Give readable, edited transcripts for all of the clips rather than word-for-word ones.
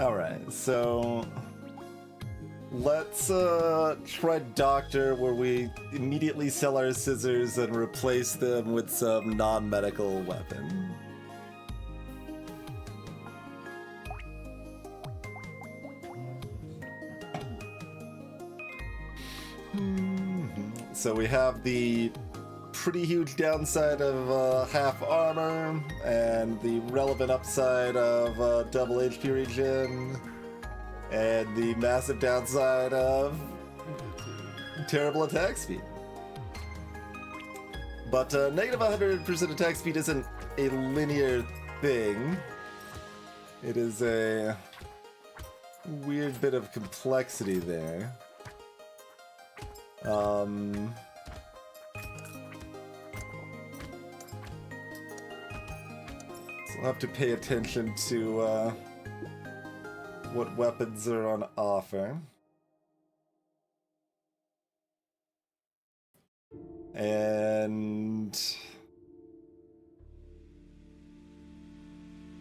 Alright, so let's try Doctor, where we immediately sell our scissors and replace them with some non-medical weapon. So we have the pretty huge downside of half armor and the relevant upside of double HP regen and the massive downside of terrible attack speed. But negative 100% attack speed isn't a linear thing. It is a weird bit of complexity there. So I'll have to pay attention to what weapons are on offer. And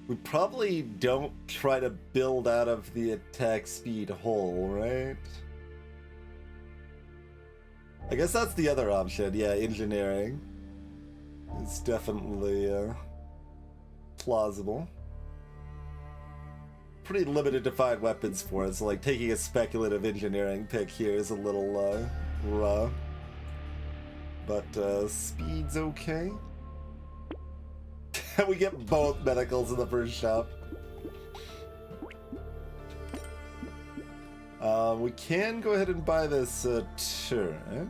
we probably don't try to build out of the attack speed hole, right? I guess that's the other option. Yeah, engineering is definitely plausible. Pretty limited to find weapons for it, so like taking a speculative engineering pick here is a little rough. But speed's okay. We get both medicals in the first shop. We can go ahead and buy this turret.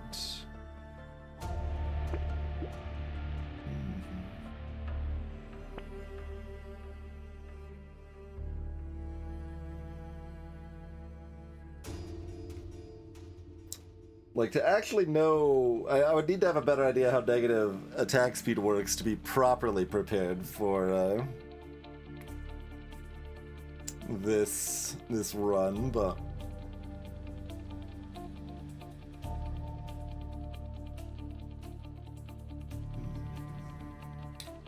Like, to actually know, I would need to have a better idea how negative attack speed works to be properly prepared for this run, but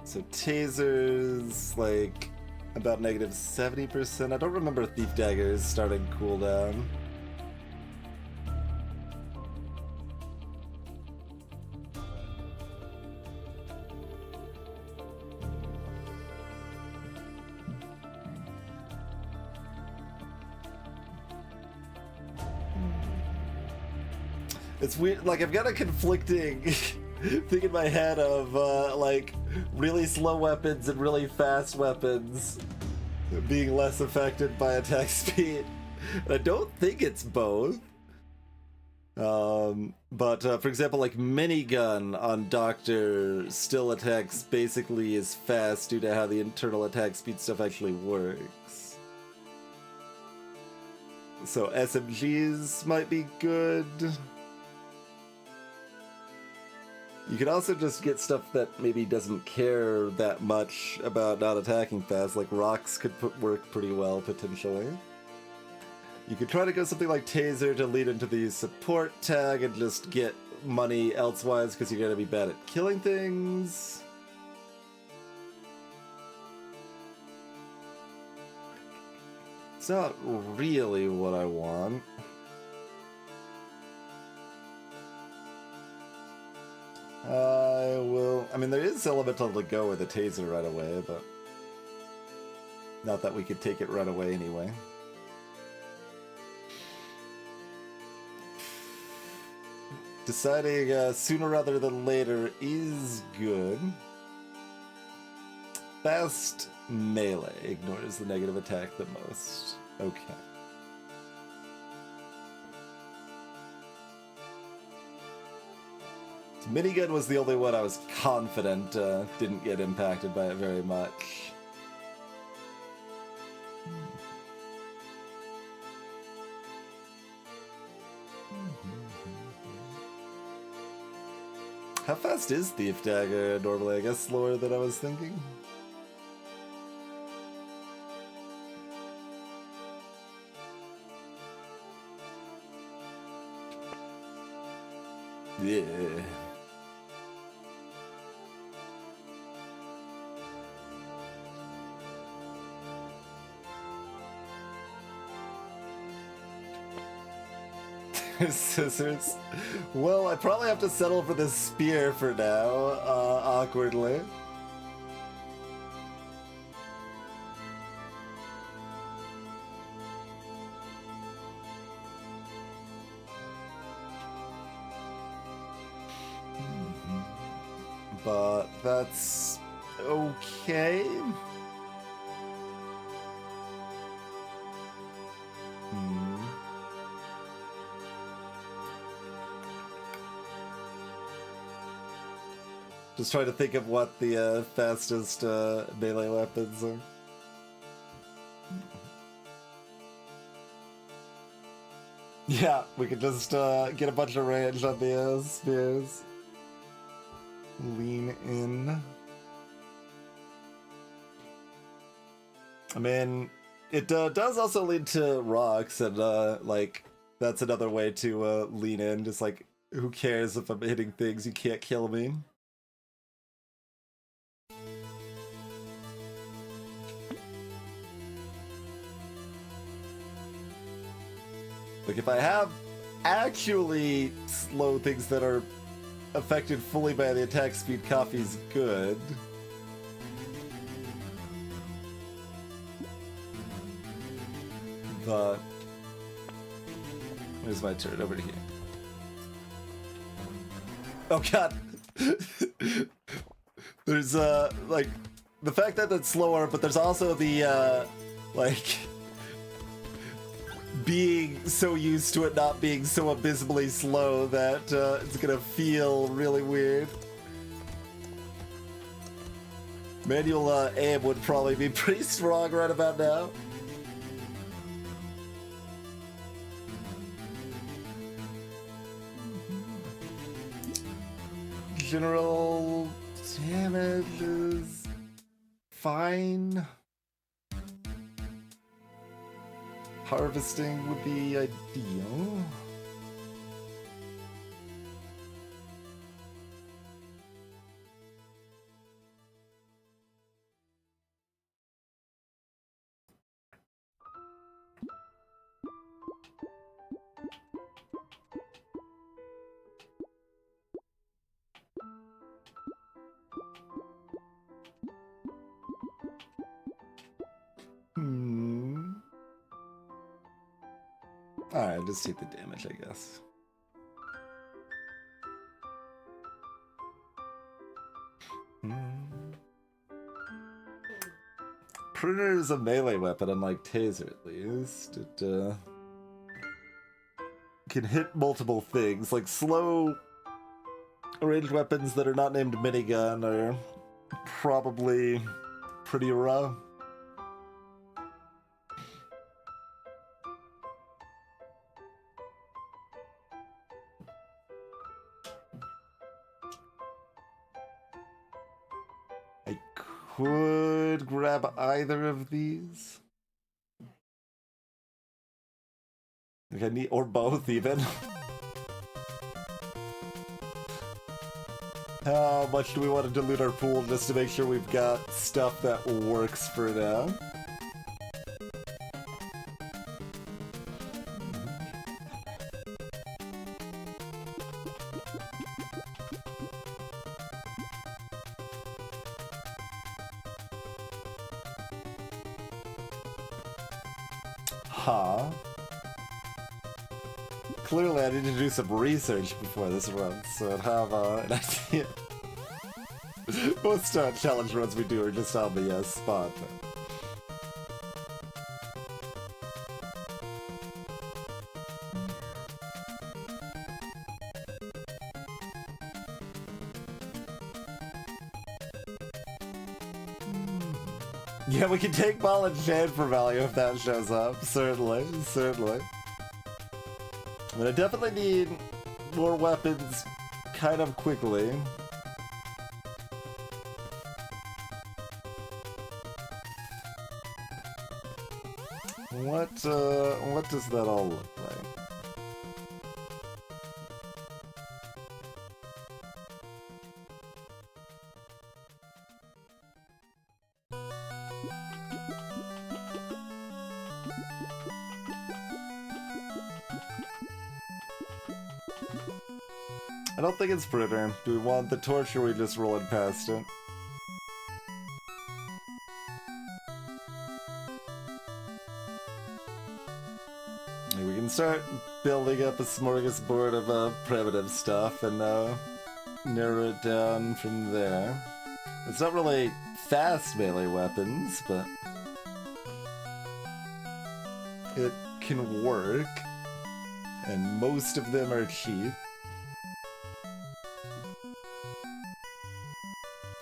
so tasers, like, about negative 70%. I don't remember Thief Daggers starting cooldown. It's weird, like, I've got a conflicting thing in my head of, like, really slow weapons and really fast weapons being less affected by attack speed. And I don't think it's both. But for example, like, minigun on Doctor still attacks basically as fast due to how the internal attack speed stuff actually works. So SMGs might be good. You could also just get stuff that maybe doesn't care that much about not attacking fast, like rocks could work pretty well, potentially. You could try to go something like Taser to lead into the support tag and just get money elsewise because you're going to be bad at killing things. It's not really what I want. I mean, there is elemental to go with a taser right away, but not that we could take it right away anyway. Deciding sooner rather than later is good. Fast melee ignores the negative attack the most. Okay. Minigun was the only one I was confident didn't get impacted by it very much. How fast is Thief Dagger normally? I guess slower than I was thinking. Yeah. Scissors. Well, I probably have to settle for the spear for now, awkwardly. But that's okay. Just trying to think of what the fastest melee weapons are. Yeah, we could just get a bunch of range on the spears. Lean in. I mean, it does also lead to rocks, and like that's another way to lean in. Just like, who cares if I'm hitting things? You can't kill me. Like, if I have actually slow things that are affected fully by the attack speed, coffee's good. But where's my turn? Over here. Oh god. There's like the fact that it's slower, but there's also the like being so used to it not being so abysmally slow that it's gonna feel really weird. Manual aim would probably be pretty strong right about now. General damage is fine. Harvesting would be ideal. Alright, just take the damage, I guess. Pruner is a melee weapon, unlike Taser at least. It can hit multiple things, like slow ranged weapons that are not named minigun are probably pretty rough. I could grab either of these. Like I need, or both even. How much do we want to dilute our pool just to make sure we've got stuff that works for now? Huh? Clearly I need to do some research before this run, so I'd have an idea. Most challenge runs we do are just on the spot. Yeah, we can take ball and chain for value if that shows up. Certainly, certainly. I mean, I definitely need more weapons kind of quickly. What does that all look like? I don't think it's prettier. Do we want the torch or are we just rolling past it? We can start building up a smorgasbord of primitive stuff and narrow it down from there. It's not really fast melee weapons, but it can work, and most of them are cheap.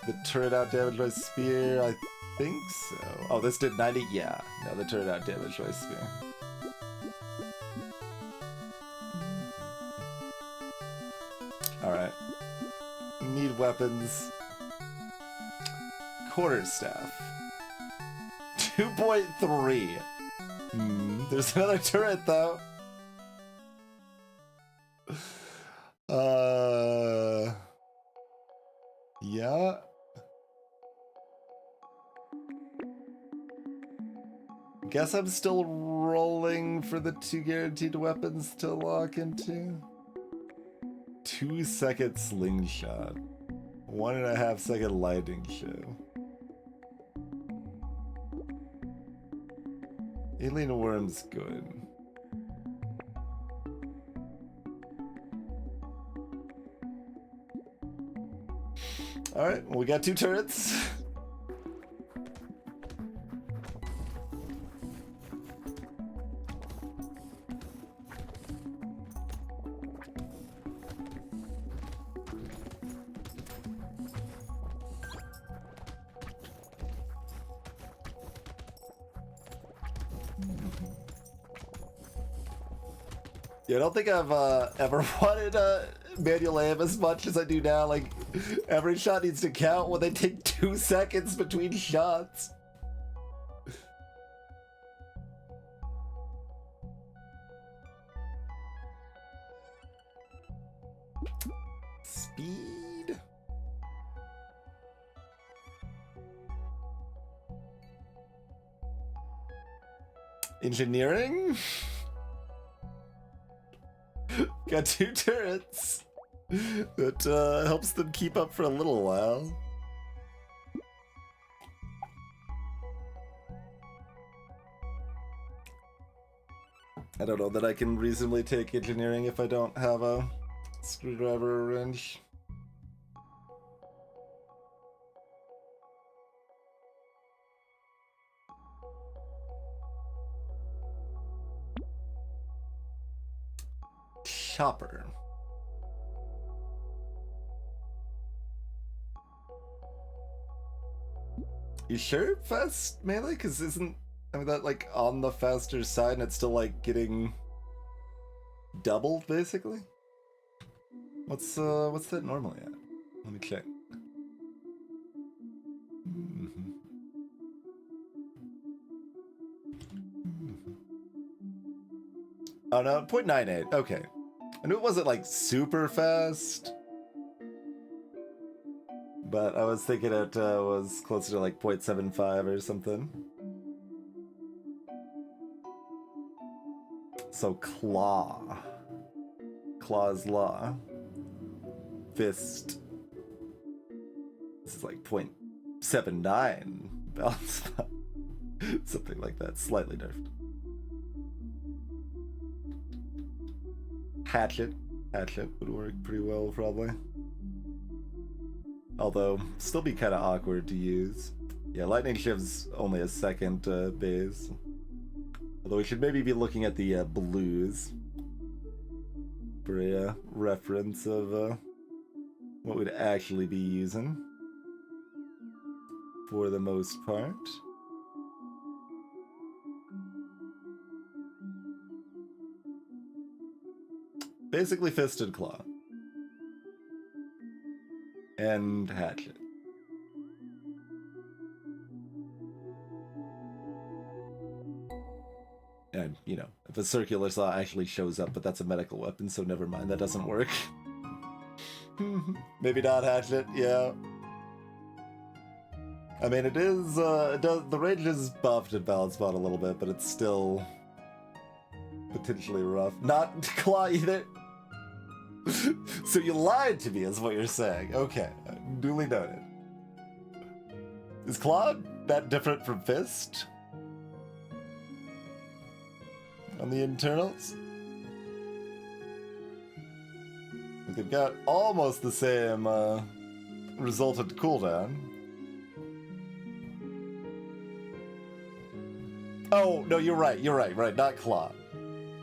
The turret out damage by spear, I think so. Oh, this did 90? Yeah. No, the turret out damage by spear. Alright. Need weapons. Quarterstaff. 2.3. There's another turret, though. Yeah. Guess I'm still rolling for the 2 guaranteed weapons to lock into. 2 second slingshot. 1.5 second lightning show. Alien worm's good. Alright, well, we got 2 turrets. Yeah, I don't think I've ever wanted manual aim as much as I do now. Like, every shot needs to count when they take 2 seconds between shots. Speed. Engineering. Got 2 turrets. That helps them keep up for a little while. I don't know that I can reasonably take engineering if I don't have a screwdriver or wrench. Chopper. You sure fast melee? Because isn't that like on the faster side and it's still like getting doubled basically? What's that normally at? Let me check. Oh no, 0.98. Okay. I knew it wasn't like super fast, but I was thinking it was closer to like 0.75 or something. So claw. Claw's law. Fist. This is like 0.79 balance. Something like that, slightly nerfed. Hatchet would work pretty well, probably. Although, still be kind of awkward to use. Yeah, Lightning Shiv's only a second base. Although we should maybe be looking at the blues for a reference of what we'd actually be using for the most part. Basically Fisted Claw. And Hatchet. And, you know, if a circular saw actually shows up, but that's a medical weapon, so never mind, that doesn't work. Maybe not Hatchet, yeah. I mean, it is, the range is buffed in Balance Bot a little bit, but it's still potentially rough. Not Claw either. So you lied to me, is what you're saying. Okay, duly noted. Is Claude that different from Fist? On the internals? They've got almost the same resultant cooldown. Oh, no, you're right, not Claude.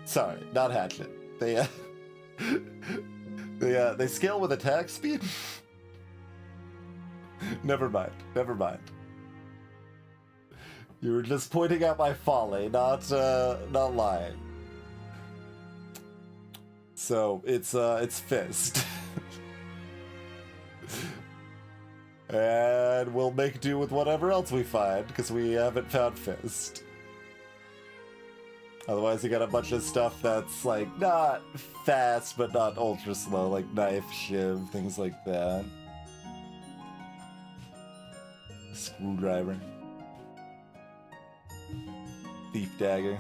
Sorry, not Hatchet. They, they scale with attack speed? Never mind. You were just pointing out my folly, not lying. So it's Fist. And we'll make do with whatever else we find, because we haven't found Fist. Otherwise, you got a bunch of stuff that's, like, not fast, but not ultra slow, like Knife, Shiv, things like that. Screwdriver. Thief Dagger.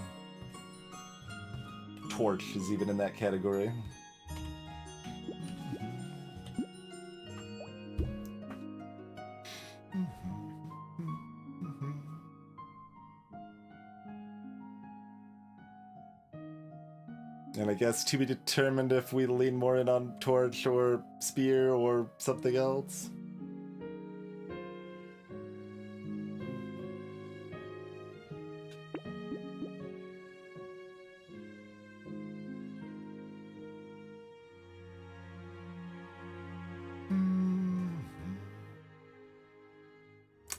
Torch is even in that category. And I guess to be determined if we lean more in on Torch or Spear or something else.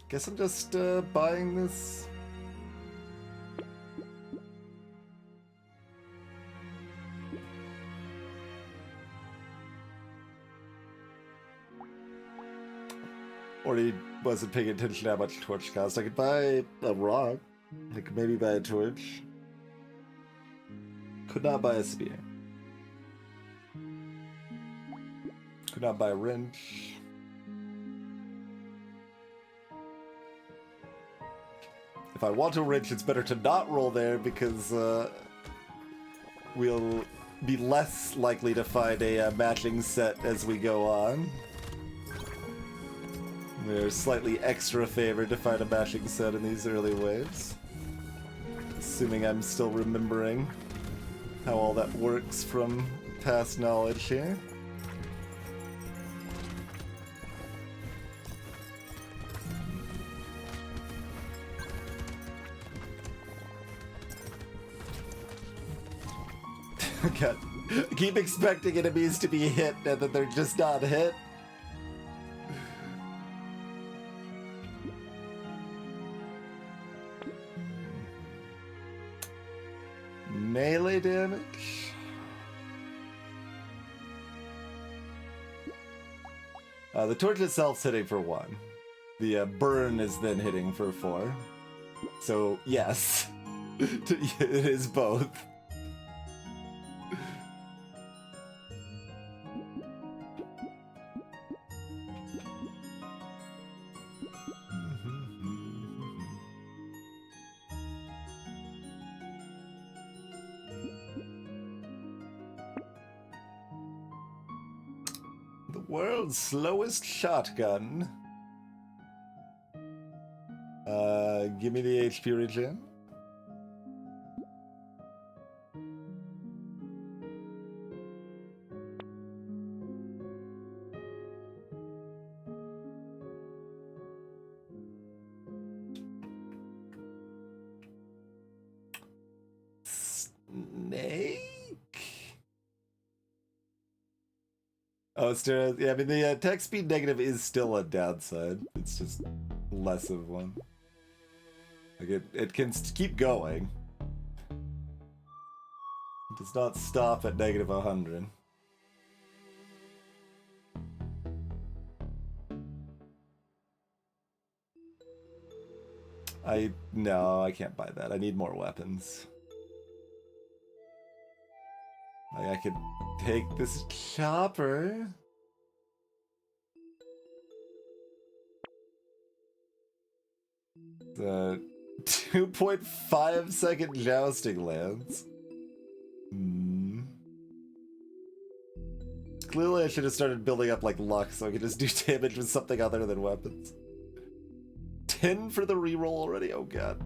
Guess I'm just buying this. Or he wasn't paying attention to how much torch cost. I could buy a rock. I could maybe buy a torch. Could not buy a spear. Could not buy a wrench. If I want a wrench, it's better to not roll there because we'll be less likely to find a matching set as we go on. We're slightly extra favored to find a matching set in these early waves. Assuming I'm still remembering how all that works from past knowledge here. God, I keep expecting enemies to be hit and then they're just not hit. Melee damage? The torch itself's hitting for 1. The burn is then hitting for 4. So, yes. It is both. World's slowest shotgun. Give me the HP regen. Snake? Oh, still, yeah, I mean, the attack speed negative is still a downside. It's just less of one. Like, it can keep going. It does not stop at negative 100. No, I can't buy that. I need more weapons. Like, I could take this chopper. The 2.5 second jousting lance. Clearly I should have started building up like luck so I could just do damage with something other than weapons. 10 for the reroll already? Oh god.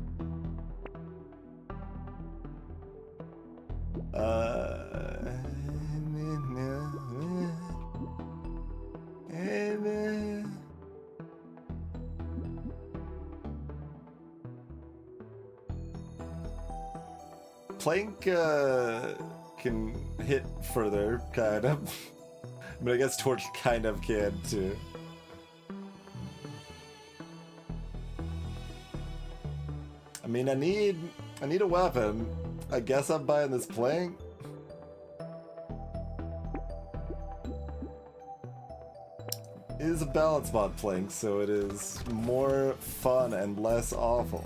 Plank can hit further, kind of. I mean, I guess Torch kind of can too. I mean, I need a weapon. I guess I'm buying this Plank. It is a balance mod Plank, so it is more fun and less awful.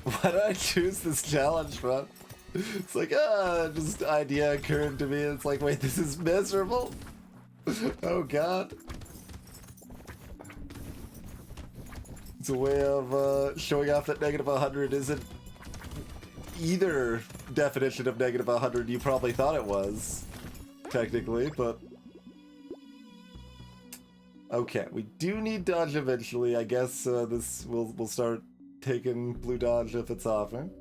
Why did I choose this challenge run? It's like, just idea occurred to me. It's like, wait, this is miserable? Oh god. It's a way of showing off that negative 100 isn't either definition of negative 100 you probably thought it was, technically, but... Okay, we do need dodge eventually. I guess this we'll start taking blue dodge if it's offering.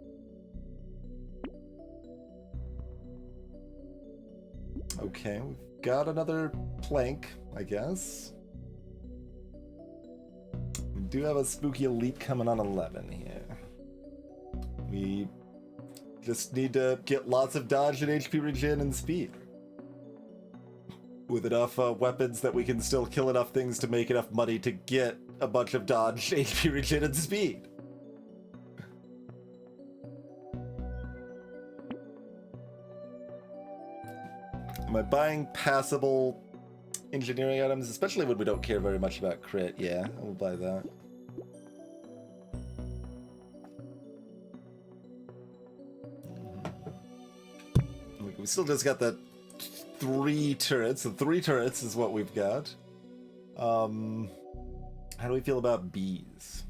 Okay, we've got another Plank, I guess. We do have a spooky elite coming on 11 here. We just need to get lots of dodge and HP regen and speed. With enough weapons that we can still kill enough things to make enough money to get a bunch of dodge, HP regen, and speed. Am I buying passable engineering items, especially when we don't care very much about crit? Yeah, I will buy that. We still just got that 3 turrets. So 3 turrets is what we've got. How do we feel about bees?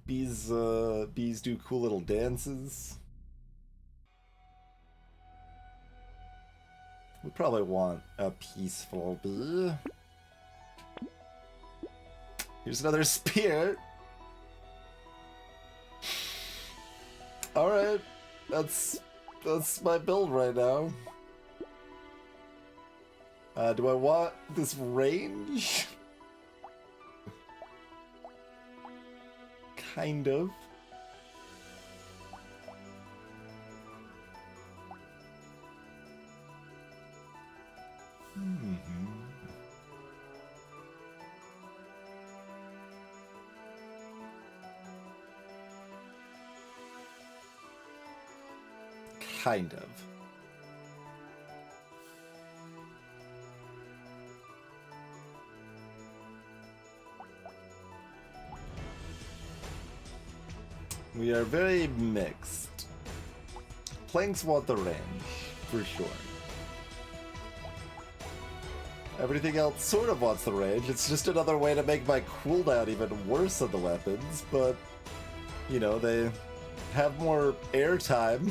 Bees do cool little dances. We probably want a peaceful bee. Here's another spear. Alright, that's my build right now. Do I want this range? Kind of. Kind of. We are very mixed. Planks want the range, for sure. Everything else sort of wants the range. It's just another way to make my cooldown even worse on the weapons, but, you know, they have more airtime.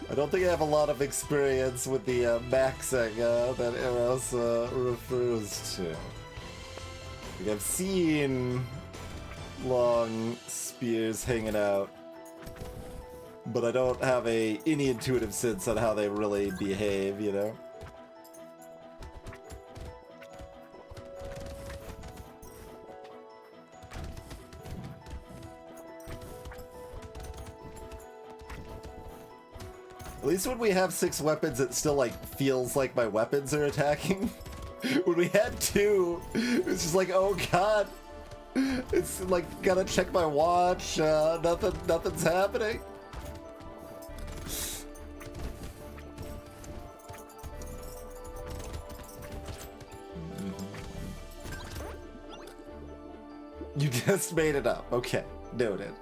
I don't think I have a lot of experience with the maxing that Eros refers to. Like, I've seen long spears hanging out, but I don't have any intuitive sense on how they really behave, you know? At least when we have 6 weapons, it still, like, feels like my weapons are attacking. When we had 2, it's just like, oh god. It's like, gotta check my watch, nothing's happening. You just made it up. Okay, noted.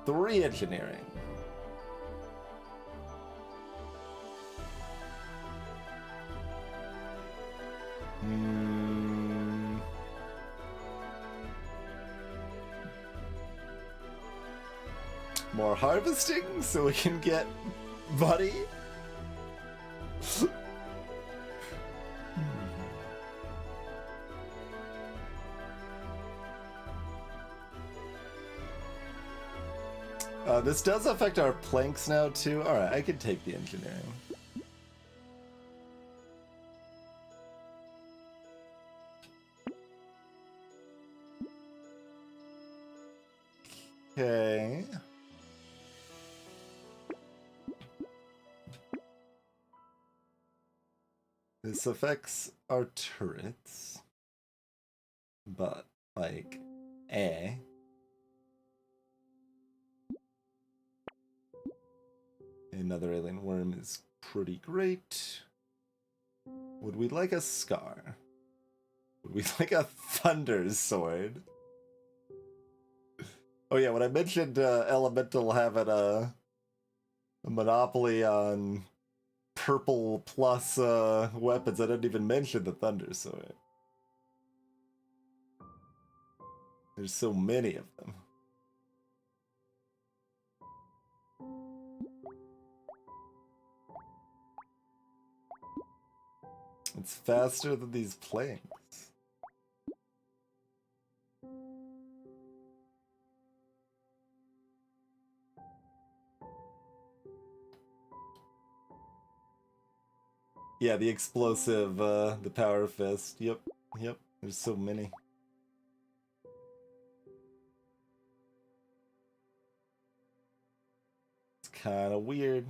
3 engineering. more harvesting so we can get money. This does affect our planks now too. Alright, I can take the engineering. Okay. This affects our turrets. But, like, Another alien worm is pretty great. Would we like a scar? Would we like a thunder sword? Oh yeah, when I mentioned Elemental having a monopoly on purple plus weapons, I didn't even mention the thunder sword. There's so many of them. It's faster than these planks. Yeah, the explosive, the power fist. Yep, there's so many. It's kind of weird.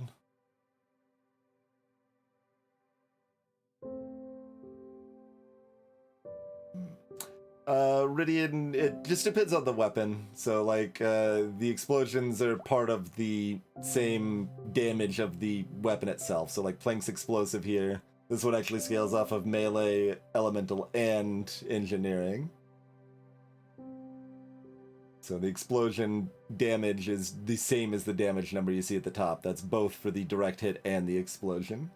Ridian, it just depends on the weapon. So, like, the explosions are part of the same damage of the weapon itself. So, like, Plank's explosive here. This one actually scales off of melee, elemental, and engineering. So the explosion damage is the same as the damage number you see at the top. That's both for the direct hit and the explosion.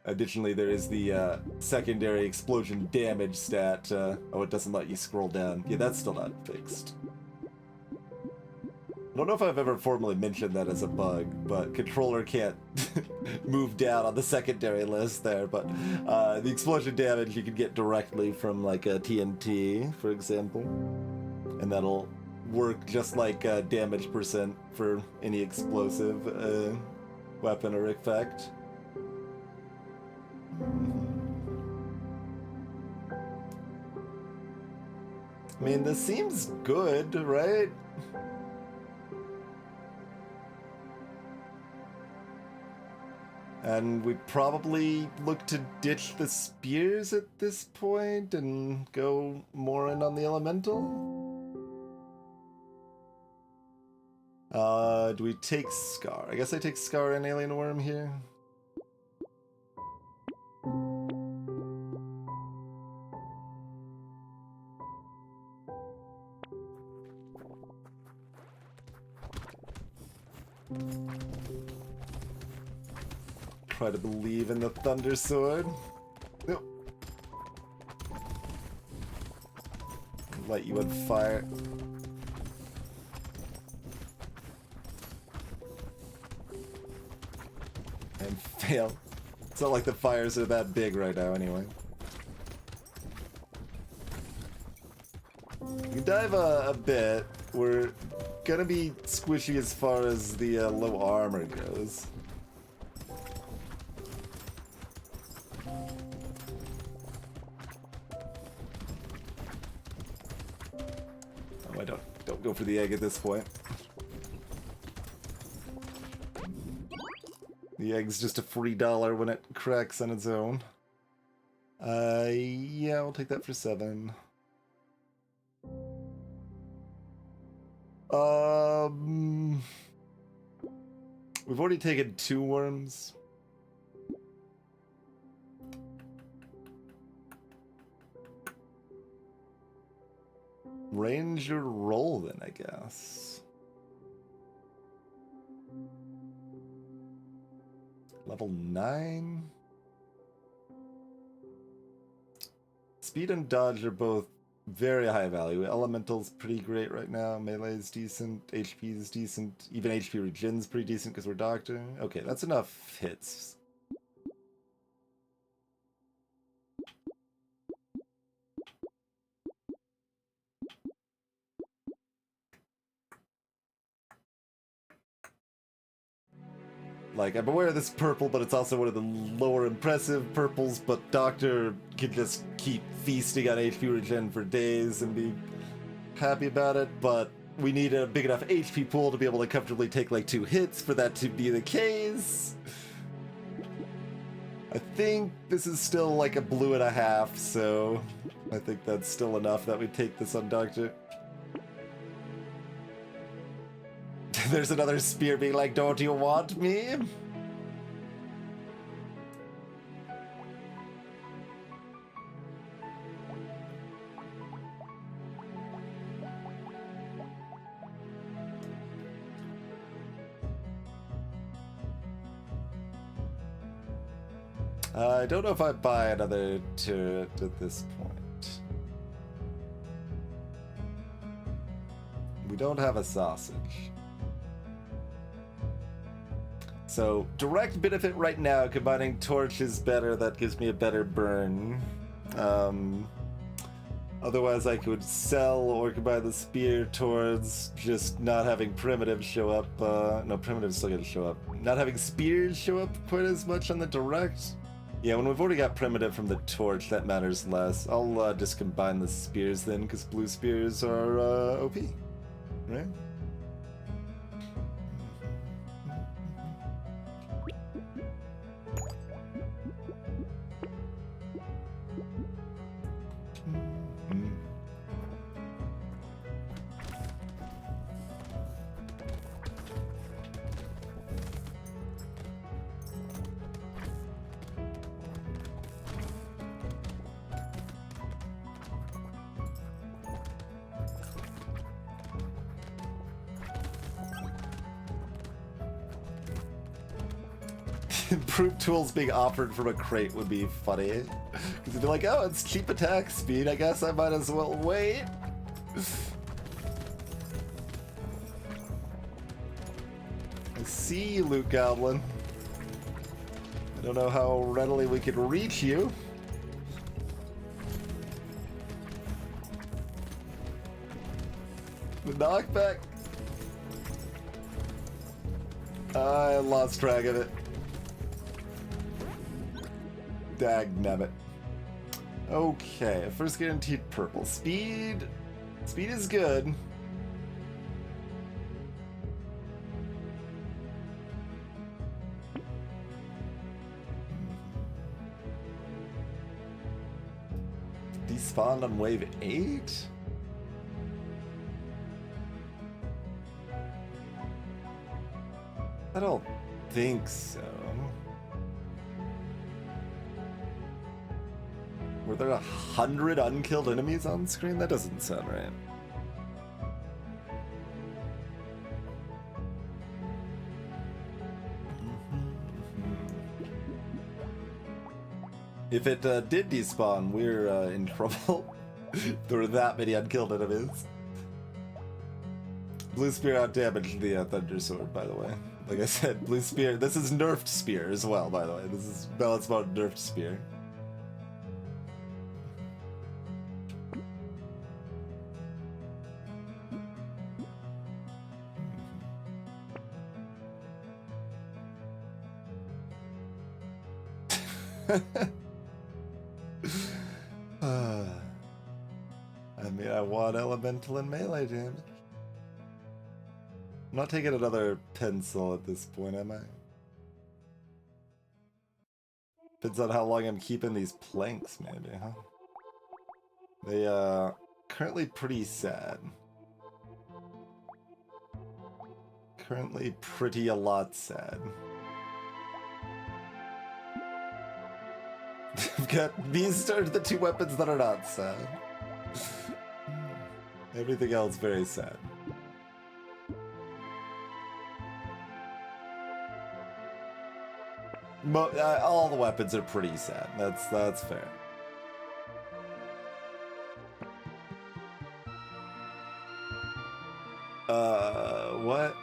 Additionally, there is the secondary explosion damage stat. Oh, it doesn't let you scroll down. Yeah, that's still not fixed. I don't know if I've ever formally mentioned that as a bug, but controller can't move down on the secondary list there. But the explosion damage you can get directly from like a TNT, for example. And that'll work just like damage percent for any explosive weapon or effect. I mean, this seems good, right? And we probably look to ditch the spears at this point and go more in on the elemental. Do we take Scar? I guess I take Scar and Alien Worm here. Try to believe in the Thunder Sword. Nope. Light you on fire. And fail. It's not like the fires are that big right now anyway. We can dive a bit. We're gonna be squishy as far as the low armor goes. Oh, I don't go for the egg at this point. The egg's just a free dollar when it cracks on its own. Yeah, I'll take that for 7. We've already taken 2 worms. Ranger roll then, I guess. Level 9. Speed and dodge are both Very high value. Elemental's pretty great right now. Melee's decent. HP is decent. Even HP regen's pretty decent because we're Doctor. Okay, that's enough hits. Like, I'm aware of this purple, but it's also one of the lower impressive purples, but Doctor can just keep feasting on HP regen for days and be happy about it, but we need a big enough HP pool to be able to comfortably take like 2 hits for that to be the case. I think this is still like a blue and a half, so I think that's still enough that we take this on Doctor. There's another spear being like, don't you want me? I don't know if I buy another turret at this point. We don't have a sausage. So, direct benefit right now, combining torch is better, that gives me a better burn. Otherwise I could sell or combine the spear towards just not having primitives show up. No, primitives still gonna show up. Not having spears show up quite as much on the direct. Yeah, when we've already got primitive from the torch, that matters less. I'll just combine the spears then, because blue spears are OP, right? Improved tools being offered from a crate would be funny. Because it'd be like, oh, it's cheap attack speed, I guess I might as well wait. I see you, Luke Goblin. I don't know how readily we could reach you. The knockback. I lost track of it. Dagnabbit. Okay, first guaranteed purple. Speed. Speed is good. Despawned on wave 8? I don't think so. Were there 100 unkilled enemies on screen? That doesn't sound right. If it did despawn, we're in trouble. There were that many unkilled enemies. Blue Spear outdamaged the Thunder Sword, by the way. Like I said, Blue Spear. This is nerfed Spear as well, by the way. This is Balance Mode nerfed Spear. I mean, I want elemental and melee damage. I'm not taking another pencil at this point, am I? Depends on how long I'm keeping these planks, maybe, huh? They, currently pretty sad. Currently pretty a lot sad. I've got, these are the 2 weapons that are not sad. Everything else very sad. All the weapons are pretty sad. That's fair. What?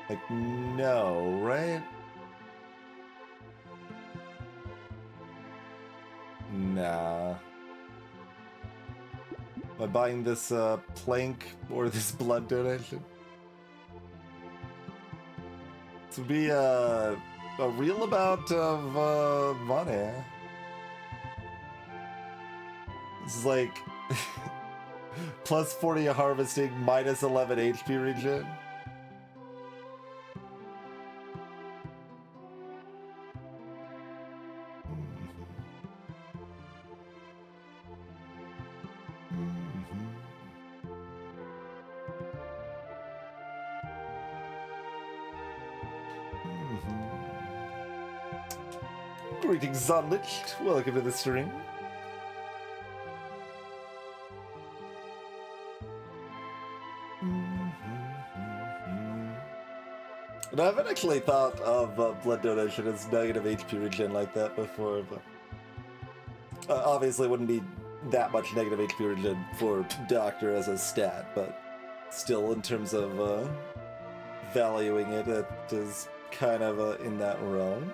Like, no, right? Nah. Am I buying this, plank or this blood donation? This would be, a real amount of, money. This is like... plus 40 harvesting, minus 11 HP regen. Greetings, Zonlich. Welcome to the stream. And I haven't actually thought of blood donation as negative HP regen like that before, but obviously it wouldn't be that much negative HP regen for Doctor as a stat, but still in terms of valuing it, it is kind of in that realm.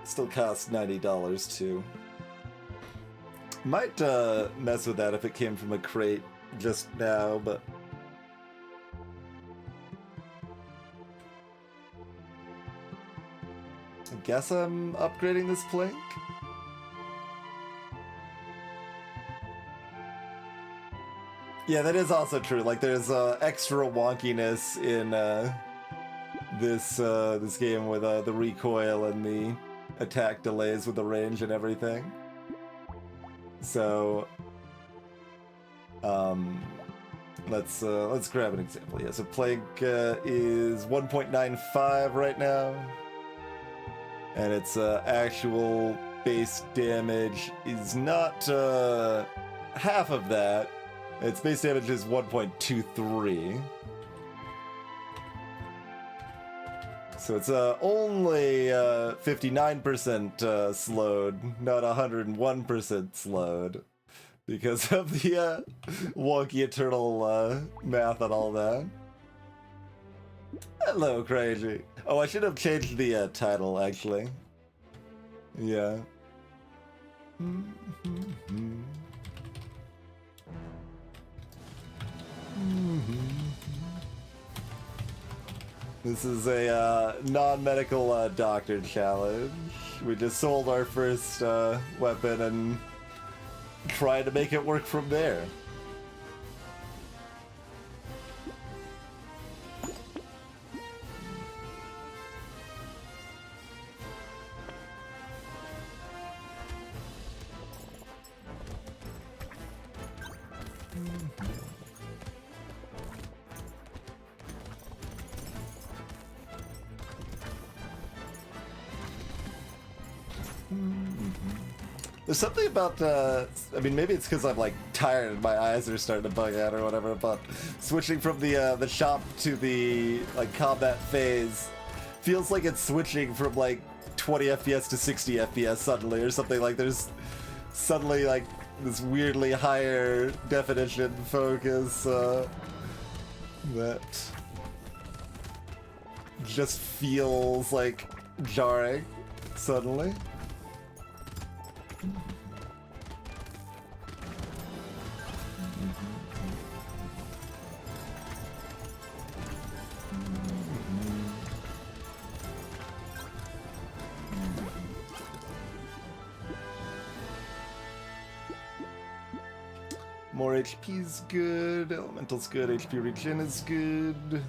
Still costs $90 too. Might mess with that if it came from a crate just now, but I guess I'm upgrading this plank. Yeah, that is also true. Like, there's extra wonkiness in this game with the recoil and the attack delays with the range and everything. So, let's grab an example. Yeah, so plank is 1.95 right now, and its actual base damage is not half of that. Its base damage is 1.23. So it's only 59% slowed, not 101% slowed, because of the wonky eternal math and all that. Hello, Crazy. Oh, I should have changed the title, actually. Yeah. This is a non-medical doctor challenge. We just sold our first weapon and tried to make it work from there. There's something about, I mean, maybe it's because I'm, like, tired and my eyes are starting to bug out or whatever, but switching from the shop to the, like, combat phase feels like it's switching from, like, 20 FPS to 60 FPS suddenly or something. Like, there's suddenly, like, this weirdly higher definition focus that just feels, like, jarring suddenly. More HP's good, elemental's good, HP regen is good.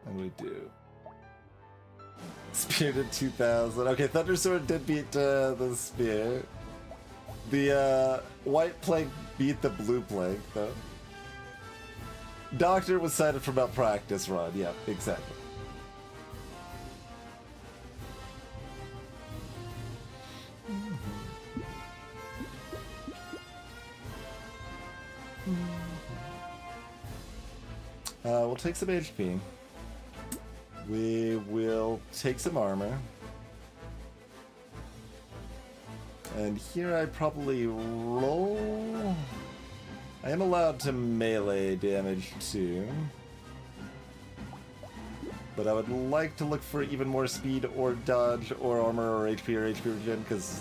And we do. Spirited 2000. Okay, Thundersword did beat the Spear. The white plank beat the blue plank, though. Doctor was cited for malpractice run. Yeah, exactly. We'll take some HP. We will take some armor. And here I probably roll. I am allowed to melee damage too. But I would like to look for even more speed or dodge or armor or HP regen, because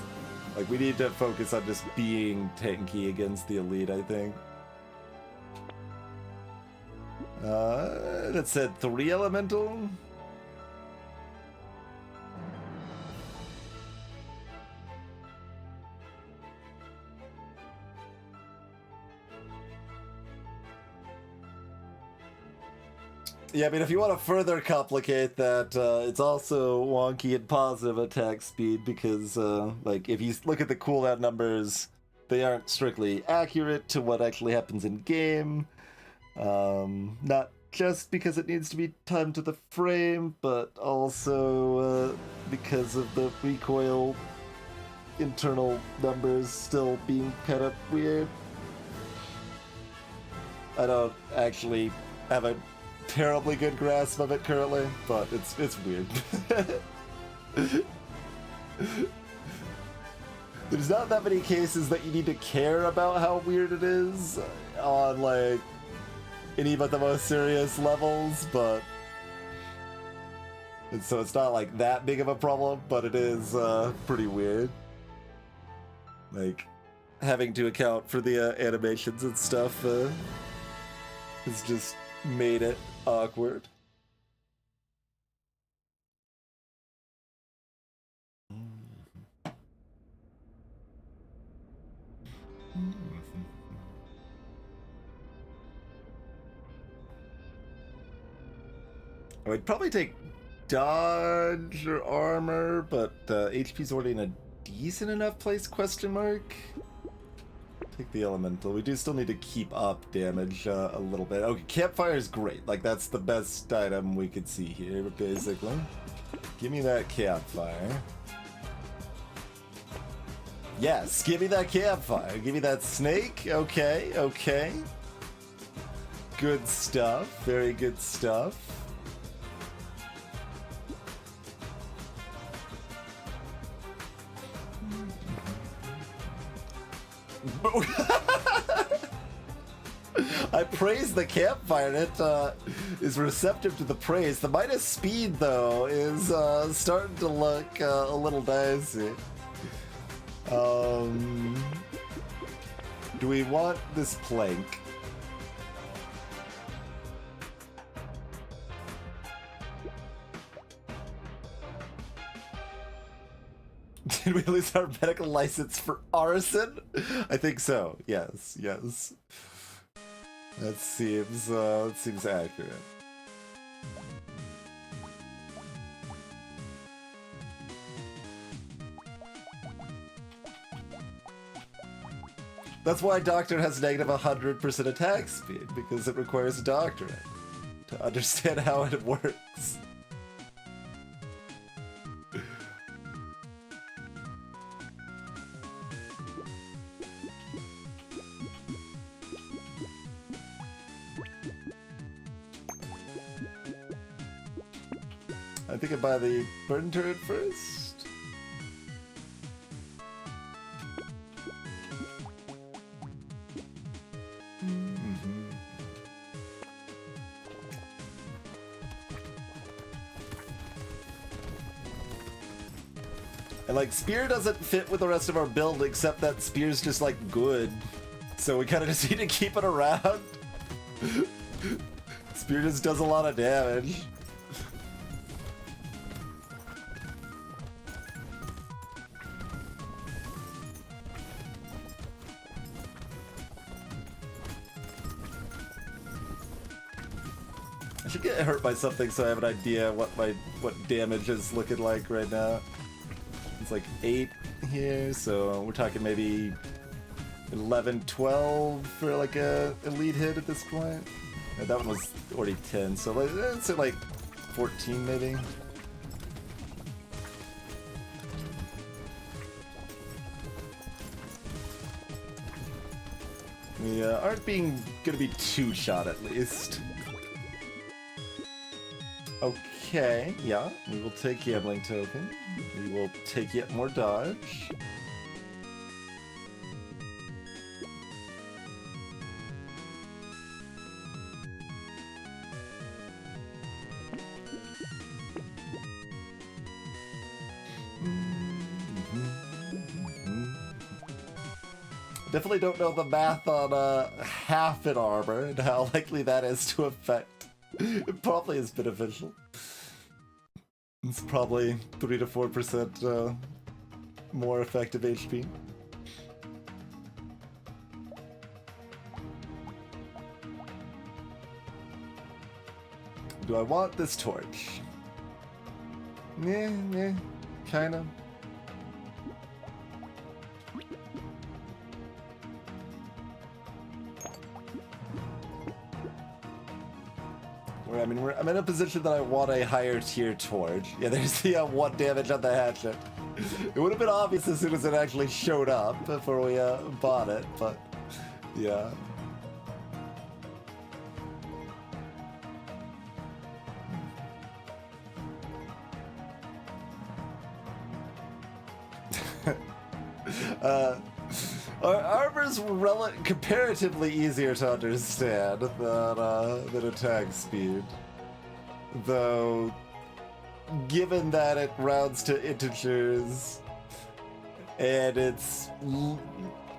like we need to focus on just being tanky against the elite, I think. That said 3 elemental. Yeah, I mean, if you want to further complicate that, it's also wonky and positive attack speed because, like, if you look at the cooldown numbers, they aren't strictly accurate to what actually happens in game. Not just because it needs to be timed to the frame, but also because of the recoil internal numbers still being kind of weird. I don't actually have a terribly good grasp of it currently, but it's weird. There's not that many cases that you need to care about how weird it is on like any but the most serious levels, but and so it's not like that big of a problem, but it is pretty weird. Like having to account for the animations and stuff has just made it awkward. I would probably take dodge or armor, but HP's already in a decent enough place, question mark. Take the elemental. We do still need to keep up damage a little bit. Okay, campfire is great. Like, that's the best item we could see here, basically. Give me that campfire. Yes, give me that campfire. Give me that snake. Okay, okay. Good stuff. Very good stuff. I praise the campfire, and it is receptive to the praise. The minus speed, though, is starting to look a little dicey. Do we want this plank? Did we lose our medical license for arson? I think so. Yes, yes. That seems accurate. That's why Doctor has negative 100% attack speed, because it requires a doctorate to understand how it works. I think I buy the burn turret first. And like, spear doesn't fit with the rest of our build, except that spear's just like good. So we kind of just need to keep it around. Spear just does a lot of damage. I should get hurt by something so I have an idea what damage is looking like right now. It's like 8 here, so we're talking maybe 11, 12 for like a elite hit at this point. Yeah, that one was already 10, so let's say like 14 maybe. We aren't gonna be two shot at least. Okay, yeah, we will take Gambling Token. We will take yet more dodge. Definitely don't know the math on half in armor and how likely that is to affect. It probably is beneficial. It's probably 3 to 4% more effective HP. Do I want this torch? Yeah, kinda. I mean, I'm in a position that I want a higher tier torch. Yeah, there's the 1 damage on the hatchet. It would have been obvious as soon as it actually showed up before we bought it, but yeah. Armor's comparatively easier to understand than attack speed. Though, given that it rounds to integers, and it's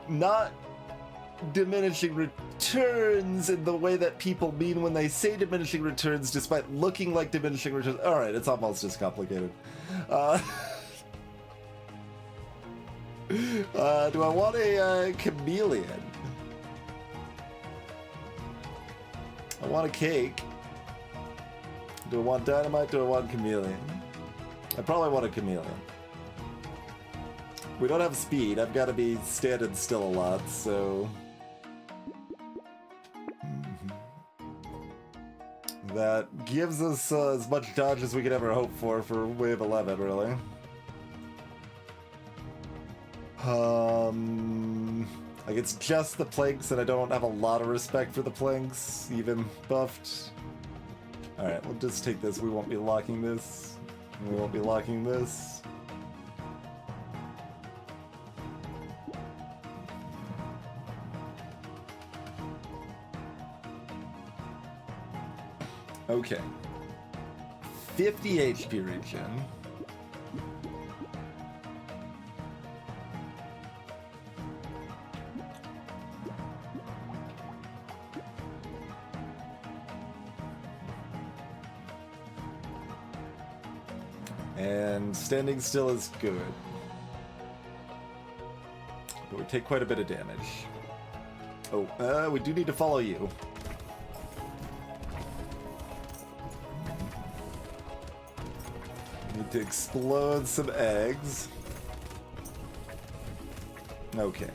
not diminishing returns in the way that people mean when they say diminishing returns, despite looking like diminishing returns. Alright, it's almost as complicated. Do I want a chameleon? I want a cake. Do I want dynamite? Do I want chameleon? I probably want a chameleon. We don't have speed. I've got to be standing still a lot, so... That gives us as much dodge as we could ever hope for wave 11, really. Like, it's just the planks, and I don't have a lot of respect for the planks, even buffed. Alright, we'll just take this. We won't be locking this. We won't be locking this. Okay. 50 HP regen. And standing still is good. But we take quite a bit of damage. Oh, we do need to follow you. Need to explode some eggs. Okay.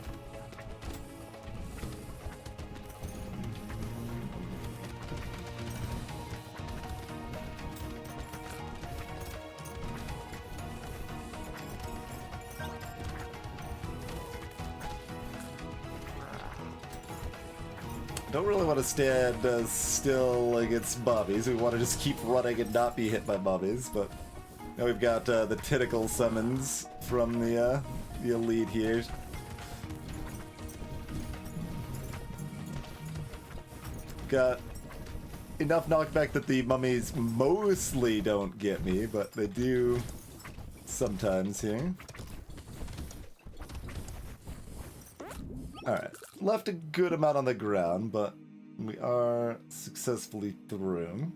Don't really want to stand still against mobbies. We want to just keep running and not be hit by mobbies, but now we've got the tentacle summons from the elite here. Got enough knockback that the mummies mostly don't get me, but they do sometimes here. Alright, left a good amount on the ground, but we are successfully through.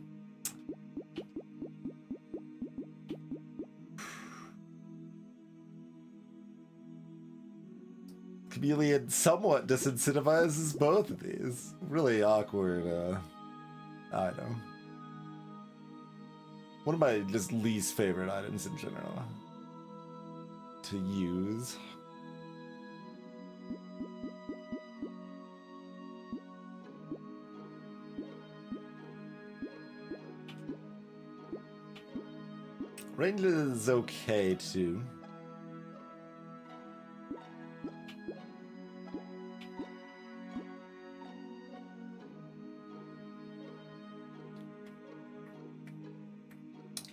Chameleon somewhat disincentivizes both of these. Really awkward item. One of my just least favorite items in general to use. Range is okay too.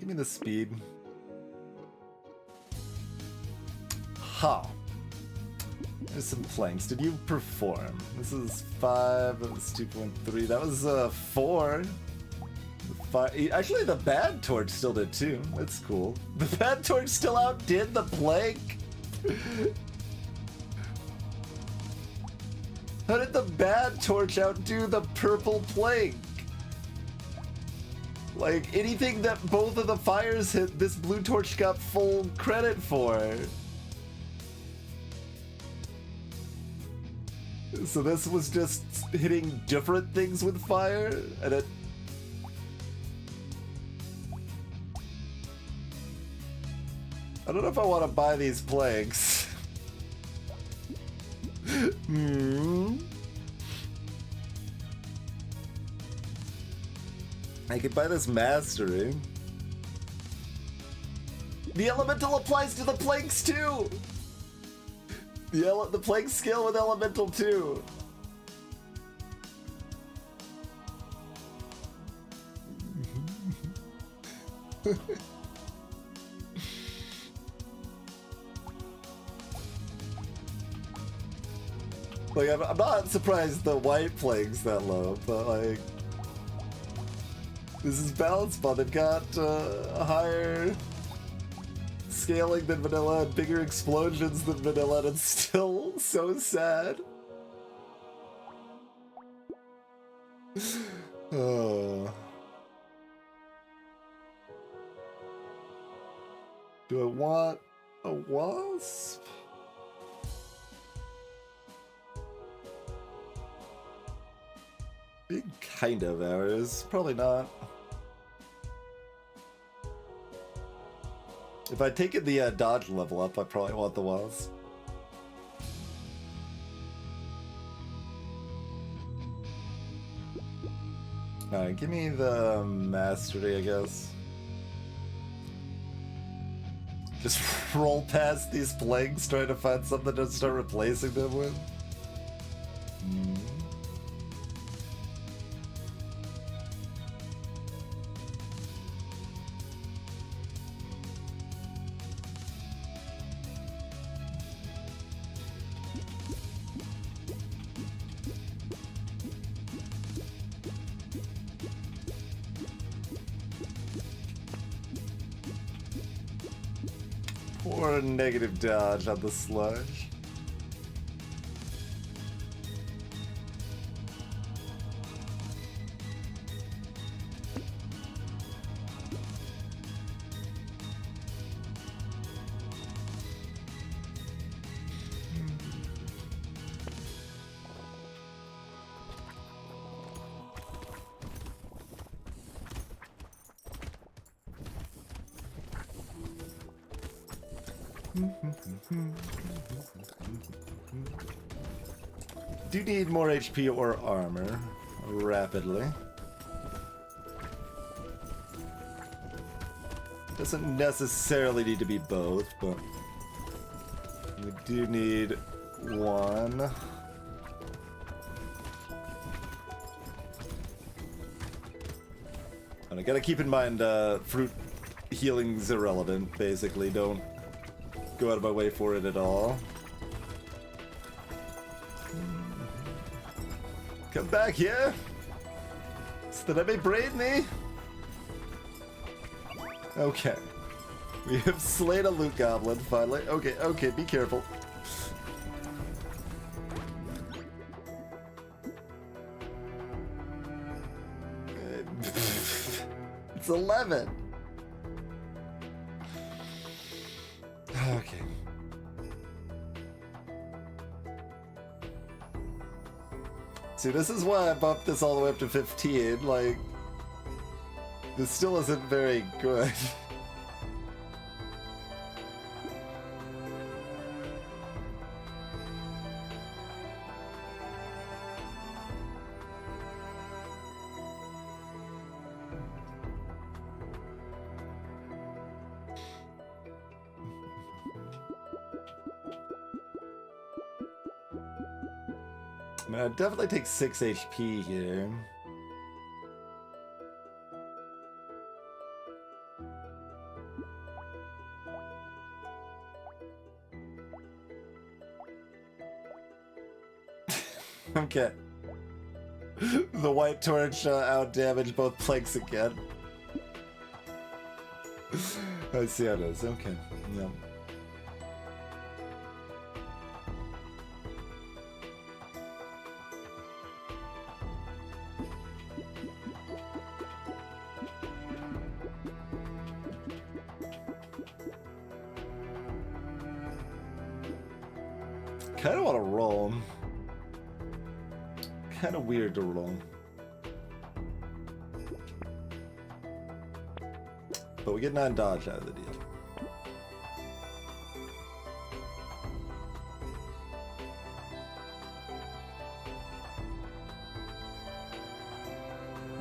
Give me the speed. Ha! There's some planks. Did you perform? This is 5, that was 2.3, that was 4. Actually, the bad torch still did too. That's cool. The bad torch still outdid the plank. How did the bad torch outdo the purple plank? Like, anything that both of the fires hit, this blue torch got full credit for. So this was just hitting different things with fire, and it... I don't know if I want to buy these planks. I could buy this mastery. The elemental applies to the planks too! The plank skill with elemental too. Like, I'm not surprised the white plague's that low, but like... This is balance bond. They've got a higher scaling than vanilla and bigger explosions than vanilla, and it's still so sad. Oh. Do I want a wasp? Big kind of arrows. Probably not. If I'd taken the dodge level up, I probably want the wasp. Alright, give me the mastery, I guess. Just roll past these plagues, trying to find something to start replacing them with. Poor negative dodge on the sludge. Do need more HP or armor rapidly. Doesn't necessarily need to be both, but we do need one. And I gotta keep in mind, fruit healing's irrelevant, basically. Don't go out of my way for it at all. Come back here, so that I may braid me. Okay. We have slain a loot goblin, finally. Okay, okay, be careful. It's 11. Okay. See, this is why I bumped this all the way up to 15, like... This still isn't very good. I mean, I'd definitely take 6 HP here. Okay. The white torch out-damaged both planks again. I see how it is. Okay. Yeah. Kind of want to roll. Kind of weird to roll. But we get 9 dodge out of the deal.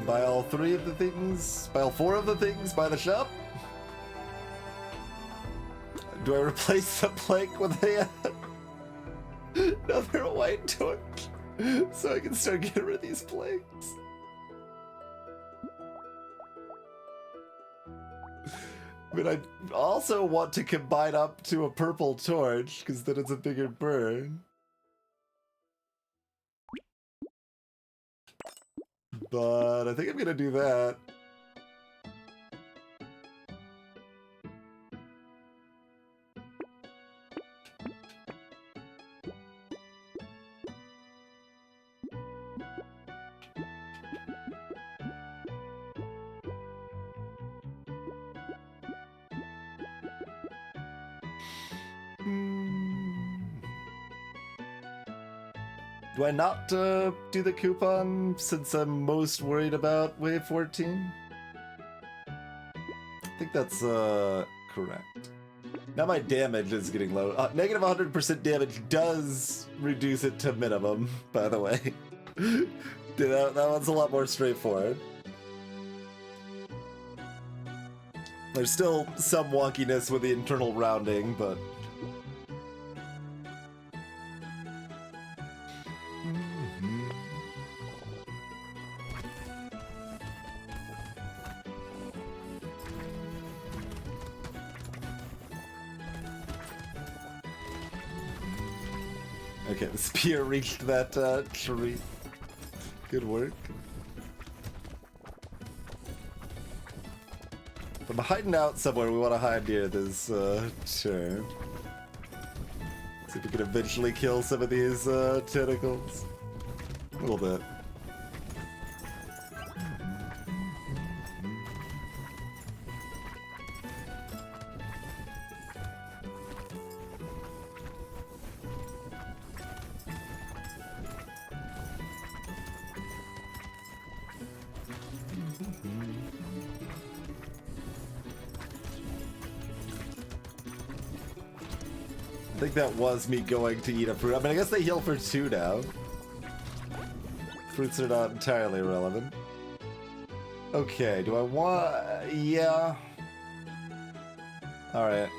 Buy all 3 of the things? Buy all 4 of the things? Buy the shop? Do I replace the plank with another white torch so I can start getting rid of these planks? I mean, I also want to combine up to a purple torch because then it's a bigger burn. But I think I'm gonna do that. Do I not do the coupon since I'm most worried about wave 14? I think that's correct. Now my damage is getting low. Negative 100% damage does reduce it to minimum, by the way. That one's a lot more straightforward. There's still some wonkiness with the internal rounding, but... Okay, the spear reached that tree. Good work. If I'm hiding out somewhere, we want to hide near this turn. See if we can eventually kill some of these tentacles. A little bit. I think that was me going to eat a fruit. I mean, I guess they heal for 2 now. Fruits are not entirely irrelevant. Okay, do I want... Yeah. Alright.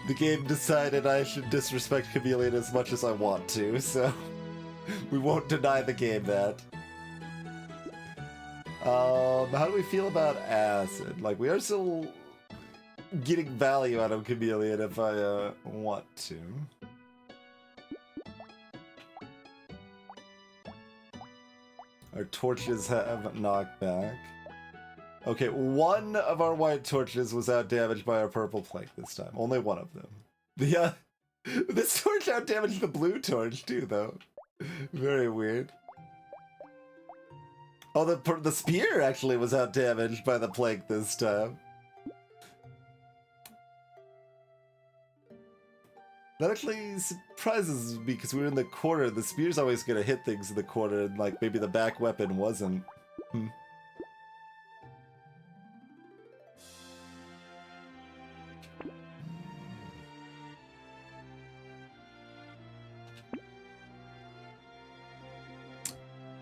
The game decided I should disrespect Chameleon as much as I want to, so... we won't deny the game that. How do we feel about acid? Like, we are still... getting value out of Chameleon if I want to. Our torches have knockback. Okay, one of our white torches was out-damaged by our purple plank this time. Only one of them. The, this torch out-damaged the blue torch too, though. Very weird. Oh, the spear actually was out-damaged by the plank this time. That actually surprises me because we were in the corner. The spear's always gonna hit things in the corner, and like maybe the back weapon wasn't.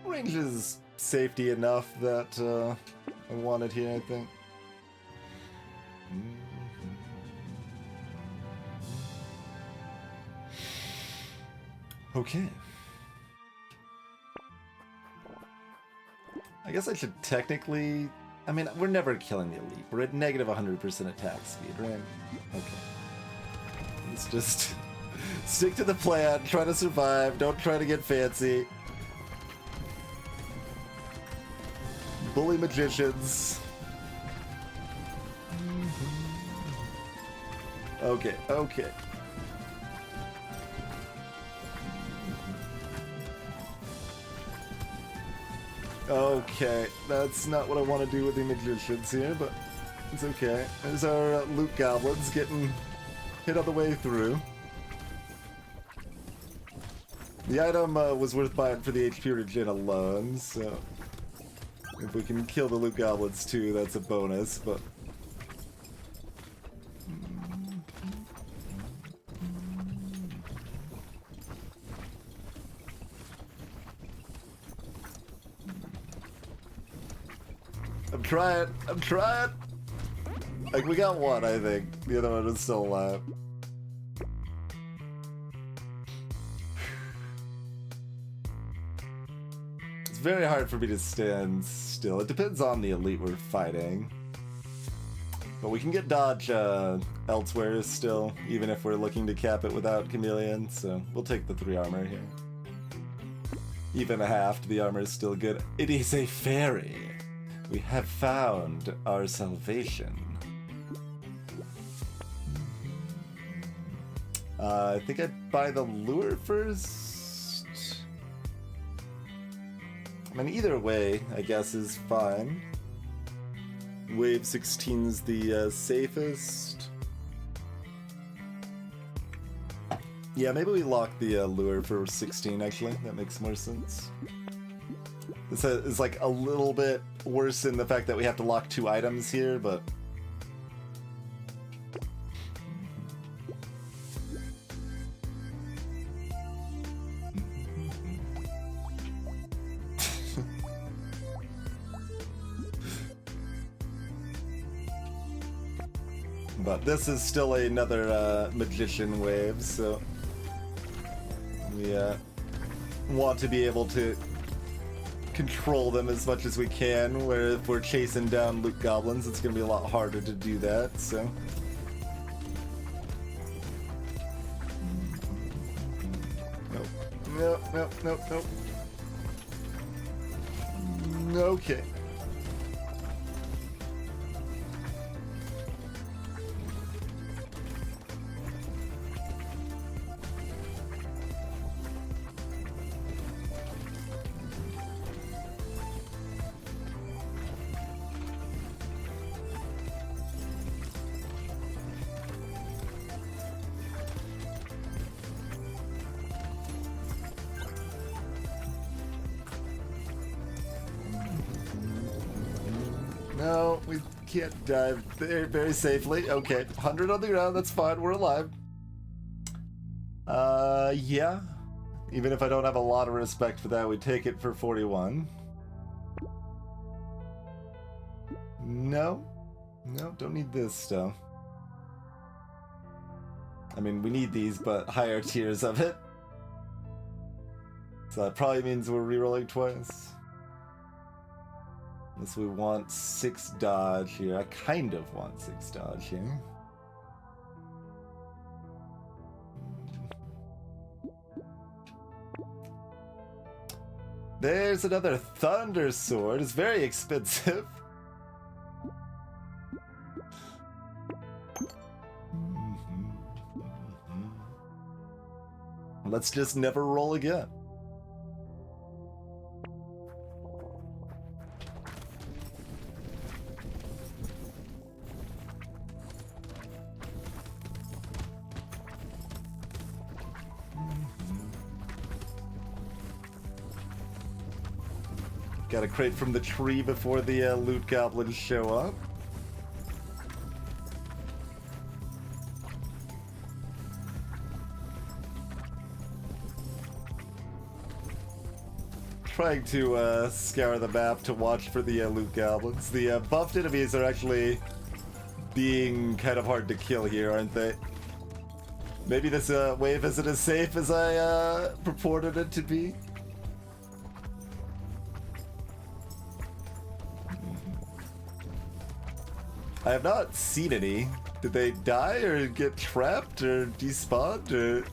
Range is safety enough that I want it here, I think. Okay. I guess I should technically... I mean, we're never killing the elite. We're at negative 100% attack speed, right? Okay. Let's just Stick to the plan, try to survive, don't try to get fancy. Bully magicians. Okay, okay. Okay, that's not what I want to do with the magicians here, but it's okay. There's our loot goblins getting hit on the way through. The item was worth buying for the HP regen alone, so if we can kill the loot goblins too, that's a bonus, but... I'm trying! Like, we got one, I think. The other one is still alive. It's very hard for me to stand still. It depends on the elite we're fighting. But we can get dodge elsewhere still, even if we're looking to cap it without Chameleon, so we'll take the 3 armor here. Even a half, the armor is still good. It is a fairy! We have found our salvation. I think I'd buy the lure first. I mean, either way, I guess, is fine. Wave 16's the safest. Yeah, maybe we lock the lure for 16, actually. That makes more sense. This is like a little bit worse in the fact that we have to lock 2 items here, but... But this is still another magician wave, so we want to be able to control them as much as we can, where if we're chasing down loot goblins, it's going to be a lot harder to do that, so... Nope. Nope, nope, nope, nope. Okay. No, we can't dive very, very safely. Okay, 100 on the ground, that's fine, we're alive. Yeah. Even if I don't have a lot of respect for that, we take it for 41. No. No, don't need this stuff. I mean, we need these, but higher tiers of it. So that probably means we're rerolling twice. Unless we want 6 dodge here. I kind of want 6 dodge here. There's another Thunder Sword. It's very expensive. Let's just never roll again. Got a crate from the tree before the loot goblins show up. Trying to scour the map to watch for the loot goblins. The buffed enemies are actually being kind of hard to kill here, aren't they? Maybe this wave isn't as safe as I purported it to be. I have not seen any. Did they die or get trapped or despawned or...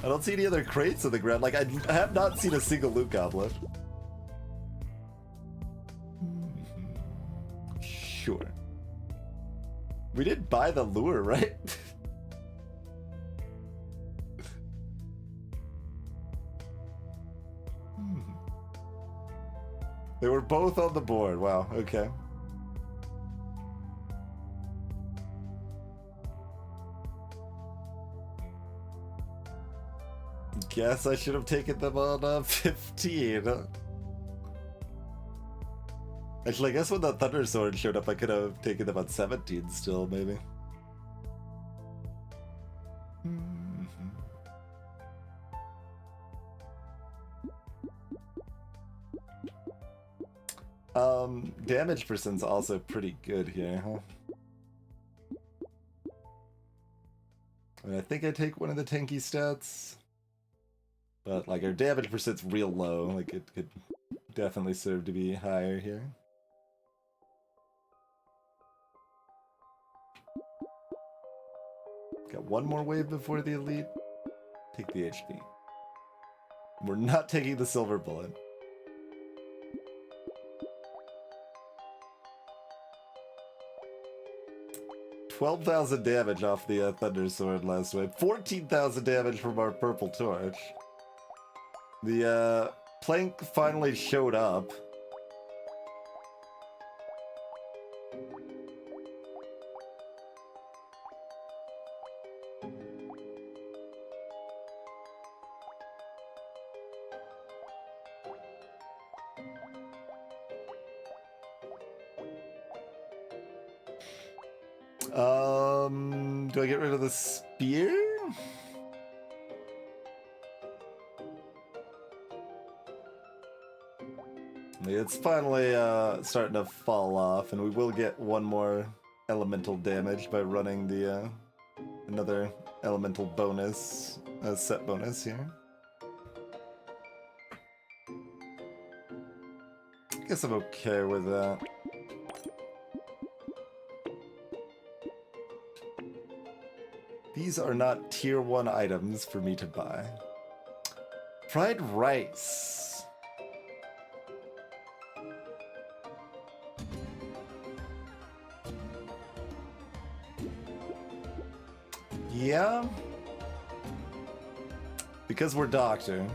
I don't see any other crates on the ground. Like, I have not seen a single loot goblin. Sure. We did buy the lure, right? They were both on the board. Wow, okay. Guess I should have taken them on 15. Actually, I guess when the Thunder Sword showed up, I could have taken them on 17 still, maybe. Damage percent's also pretty good here, huh? I mean, I think I take one of the tanky stats. But, like, our damage percent's real low. Like, it could definitely serve to be higher here. Got one more wave before the elite. Take the HP. We're not taking the silver bullet. 12,000 damage off the Thunder Sword last wave. 14,000 damage from our purple torch. The plank finally showed up. Do I get rid of the spear? It's finally starting to fall off, and we will get one more elemental damage by running the another elemental bonus, set bonus here. I guess I'm okay with that. These are not tier 1 items for me to buy. Fried rice. Yeah. Because we're doctor.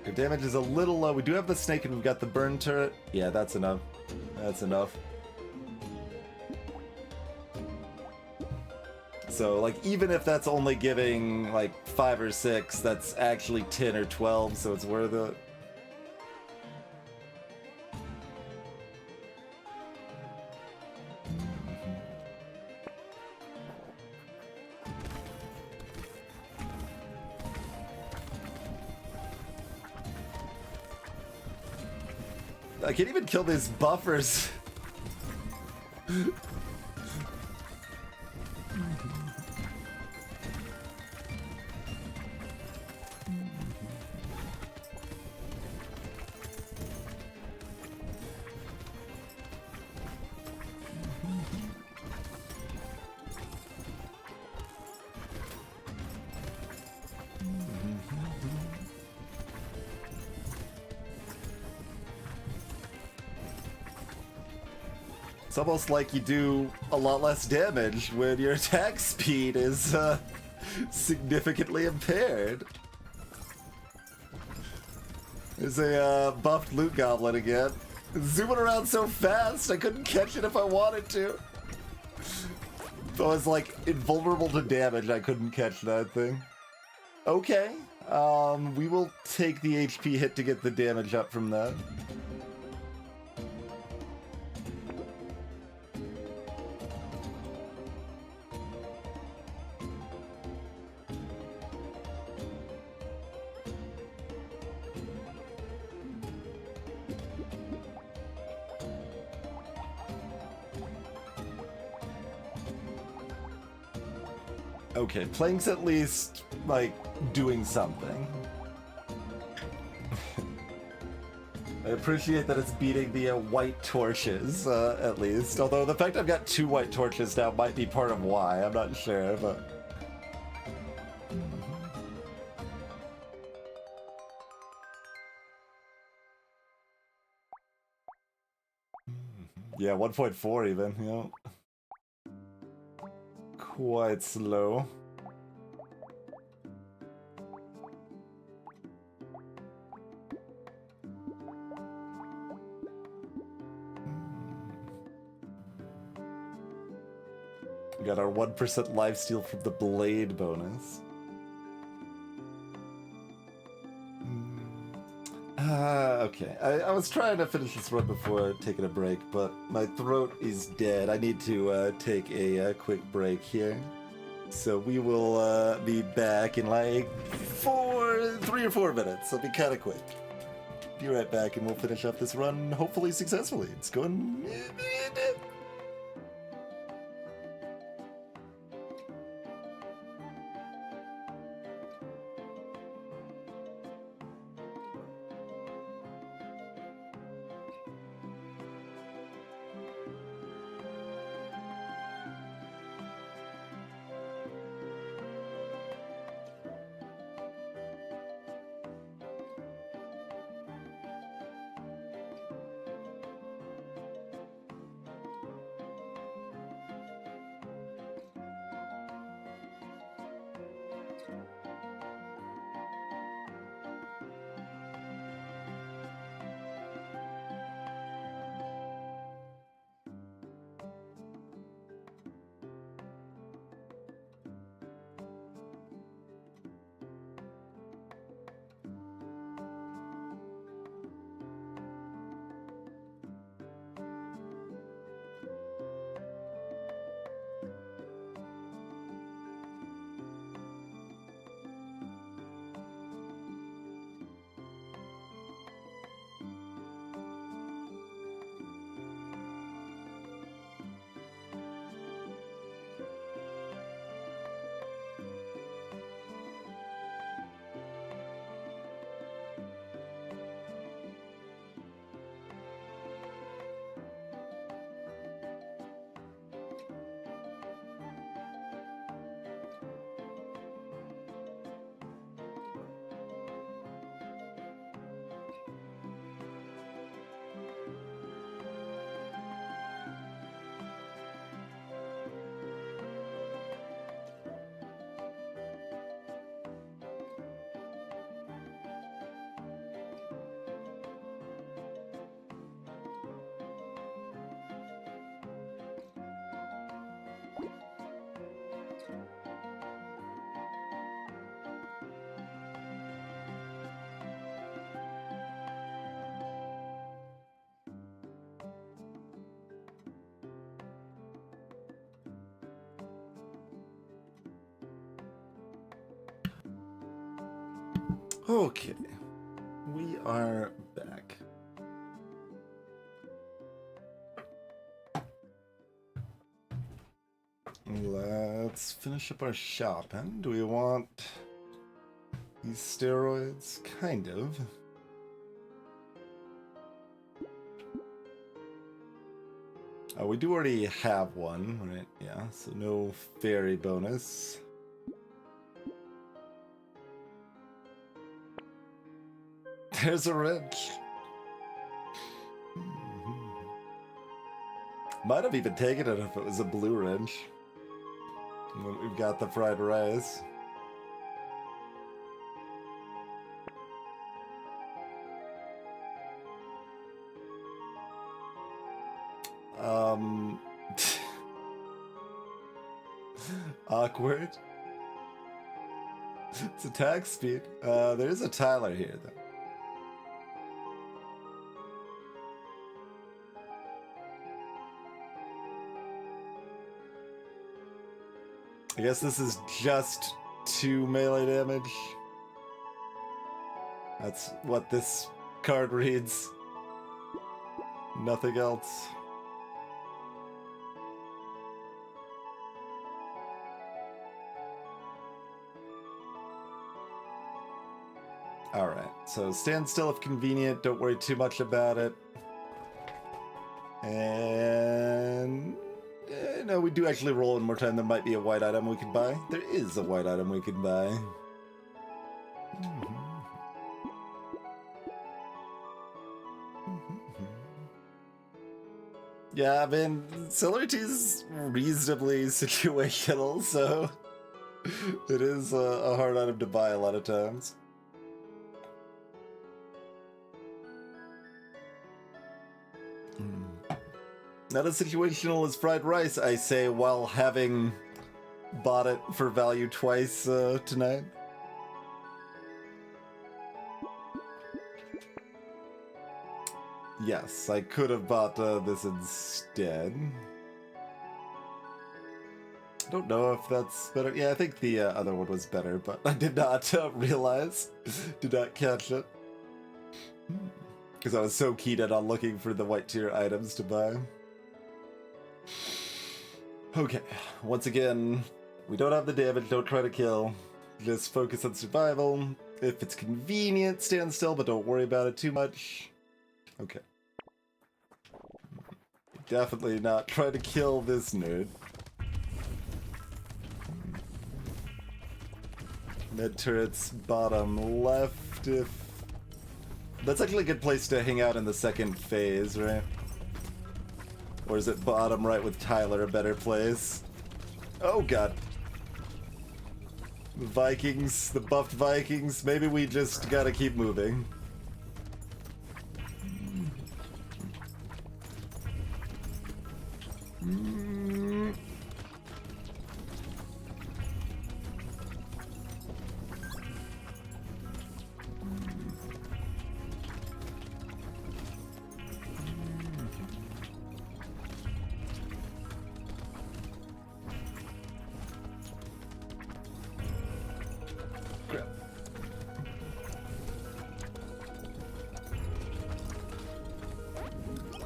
Your damage is a little low. We do have the snake and we've got the burn turret. Yeah, that's enough. That's enough. So, like, even if that's only giving, like, 5 or 6, that's actually 10 or 12, so it's worth it. I can't even kill these buffers. It's almost like you do a lot less damage when your attack speed is significantly impaired. There's a buffed loot goblin again. It's zooming around so fast, I couldn't catch it if I wanted to. If I was like invulnerable to damage, I couldn't catch that thing. Okay, we will take the HP hit to get the damage up from that. Okay, Plank's at least, like, doing something. I appreciate that it's beating the white torches, at least. Although the fact I've got 2 white torches now might be part of why, I'm not sure, but... Yeah, 1.4 even, you know. Quite slow. We got our 1% lifesteal from the blade bonus. Okay. I was trying to finish this run before taking a break, but my throat is dead. I need to take a quick break here. So we will be back in like 3 or 4 minutes. It'll be kind of quick. Be right back and we'll finish up this run, hopefully successfully. It's going... Okay, we are back. Let's finish up our shopping. Do we want these steroids? Kind of. We do already have one, right? Yeah, so no fairy bonus. There's a wrench. Might have even taken it if it was a blue wrench. We've got the fried rice. Awkward. It's attack speed. There's a Tyler here, though. I guess this is just 2 melee damage. That's what this card reads. Nothing else. Alright, so stand still if convenient, don't worry too much about it. And... no, we do actually roll one more time. There might be a white item we can buy. There is a white item we can buy. Yeah, I mean, Celerity's reasonably situational, so it is a hard item to buy a lot of times. Not as situational as fried rice, I say, while having bought it for value twice tonight. Yes, I could have bought this instead. I don't know if that's better. Yeah, I think the other one was better, but I did not realize, did not catch it. Because I was so keyed in on looking for the white tier items to buy. Okay, once again, we don't have the damage, don't try to kill. Just focus on survival. If it's convenient, stand still, but don't worry about it too much. Okay. Definitely not try to kill this nerd. Mid turret's bottom left. If that's actually a good place to hang out in the second phase, right? Or is it bottom right with Tyler a better place? Oh god. The Vikings, the buffed Vikings. Maybe we just gotta keep moving.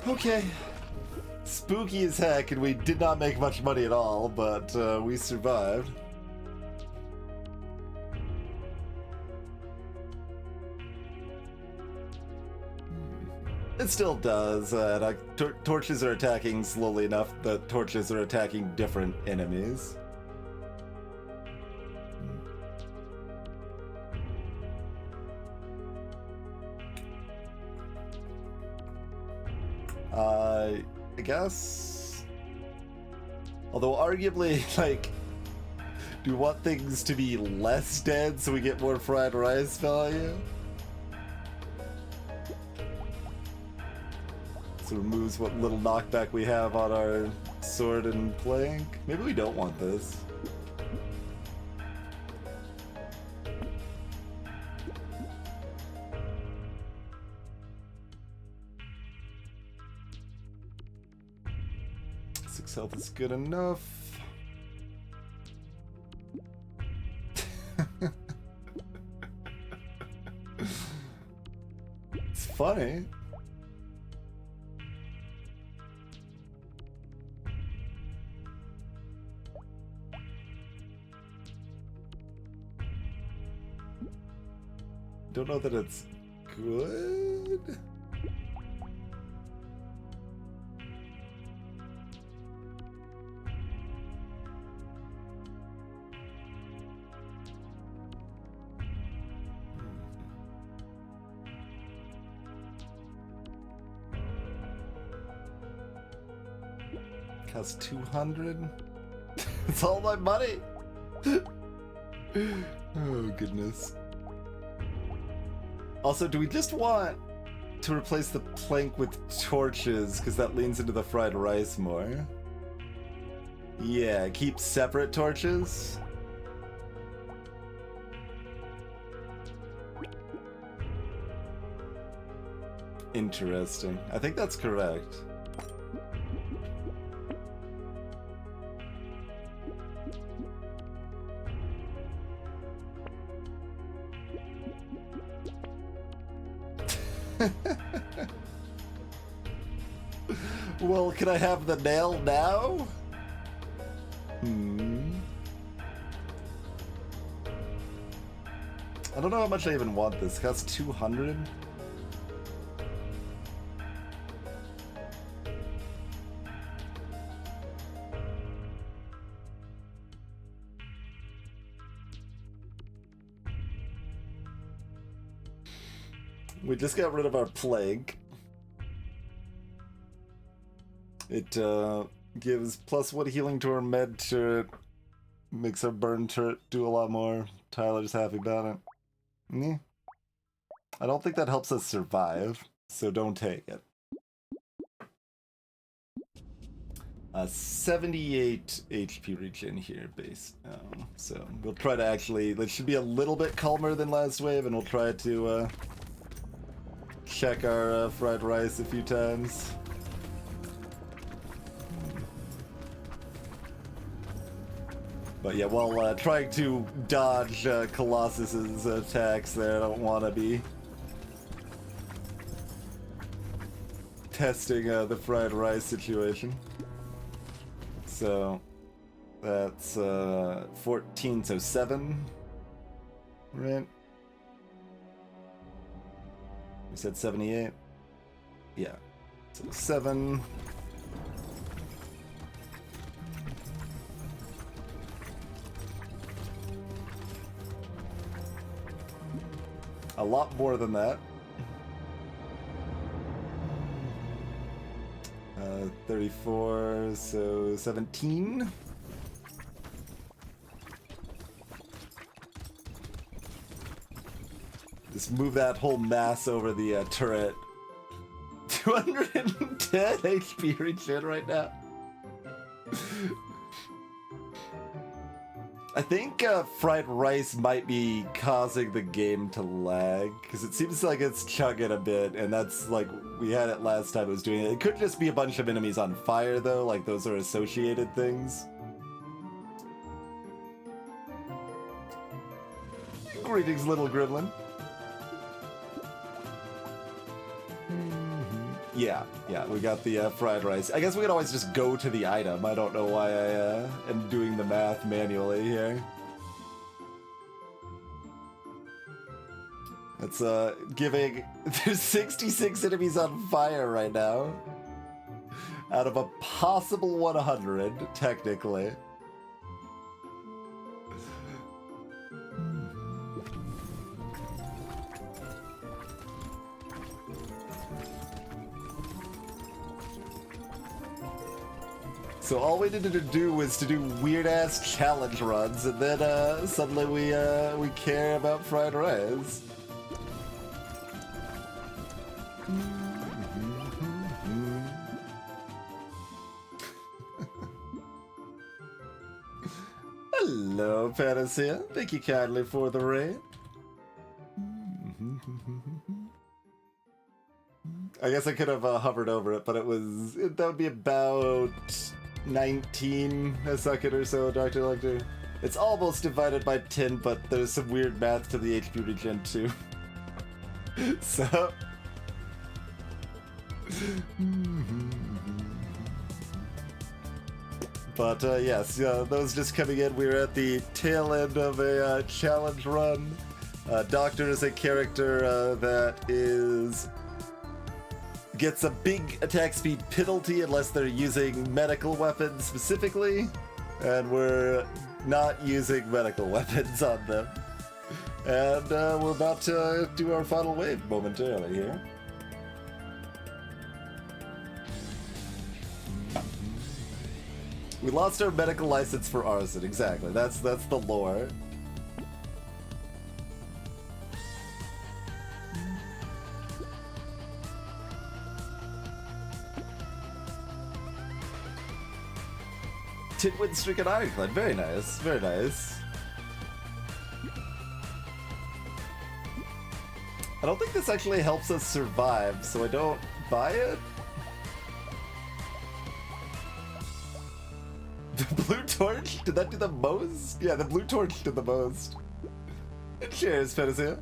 Okay. Spooky as heck, and we did not make much money at all, but we survived. It still does. Torches are attacking slowly enough that torches are attacking different enemies. I guess. Although arguably, like, do we want things to be less dead so we get more fried rice value? So it removes what little knockback we have on our sword and plank. Maybe we don't want this. Health is good enough. It's funny. Don't know that it's good. Costs 200. It's all my money. Oh goodness. Also, do we just want to replace the plank with torches because that leans into the fried rice more? Yeah, keep separate torches. Interesting. I think that's correct. Well, can I have the nail now? I don't know how much I even want this. It costs 200? We just got rid of our plague. It gives +1 healing to our med turret, makes our burn turret do a lot more. Tyler's happy about it. Yeah. I don't think that helps us survive, so don't take it. 78 HP regen here base. So we'll try to actually, it should be a little bit calmer than last wave, and we'll try to check our fried rice a few times. But yeah, while trying to dodge Colossus's attacks there, I don't want to be testing the fried rice situation. So that's 14, so 7, right? We said 78? Yeah, so 7. A lot more than that. 34, so 17. Just move that whole mass over the turret. 210 HP regen right now. I think fried rice might be causing the game to lag, because it seems like it's chugging a bit, and that's like, we had it last time it was doing it. It could just be a bunch of enemies on fire though, like those are associated things. Greetings, little gremlin. Yeah, we got the fried rice. I guess we could always just go to the item. I don't know why I am doing the math manually here. It's giving... There's 66 enemies on fire right now. Out of a possible 100, technically. So all we needed to do was to do weird-ass challenge runs, and then suddenly we care about fried rice. Hello, Panacea. Thank you kindly for the raid. I guess I could have hovered over it, but that would be about 19 a second or so, Dr. Lecter. It's almost divided by 10, but there's some weird math to the HP regen too. So... But yes, those just coming in, we're at the tail end of a challenge run. Doctor is a character that gets a big attack speed penalty unless they're using medical weapons specifically, and we're not using medical weapons on them. And we're about to do our final wave momentarily here. We lost our medical license for arson, exactly. That's the lore. Tidwin Stricken Ironclad, very nice, very nice. I don't think this actually helps us survive, so I don't buy it. The blue torch? Did that do the most? Yeah, the blue torch did the most. Cheers, Panacea.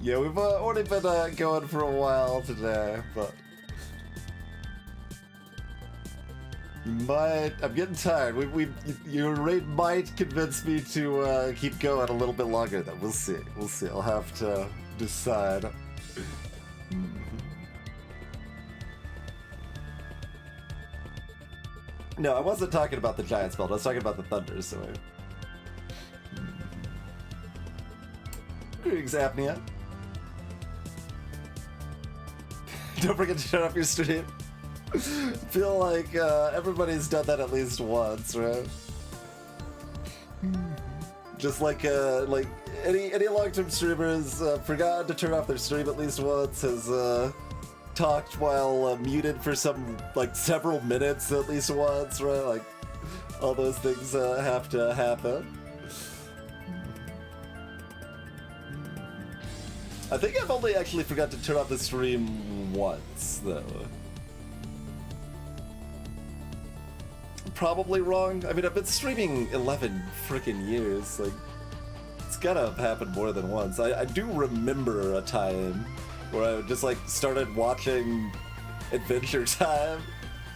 Yeah, we've already been going for a while today, but... I'm getting tired. Your raid might convince me to keep going a little bit longer though. We'll see. We'll see. I'll have to decide. No, I wasn't talking about the giant spell. I was talking about the thunder, so Greetings, Apnea. Don't forget to turn off your stream. Feel like everybody's done that at least once, right? Just like any long-term streamers forgot to turn off their stream at least once, has talked while muted for several minutes at least once, right? Like all those things have to happen. I think I've only actually forgot to turn off the stream once, though. Probably wrong. I mean, I've been streaming 11 freaking years. Like, it's gotta have happened more than once. I do remember a time where I just started watching Adventure Time,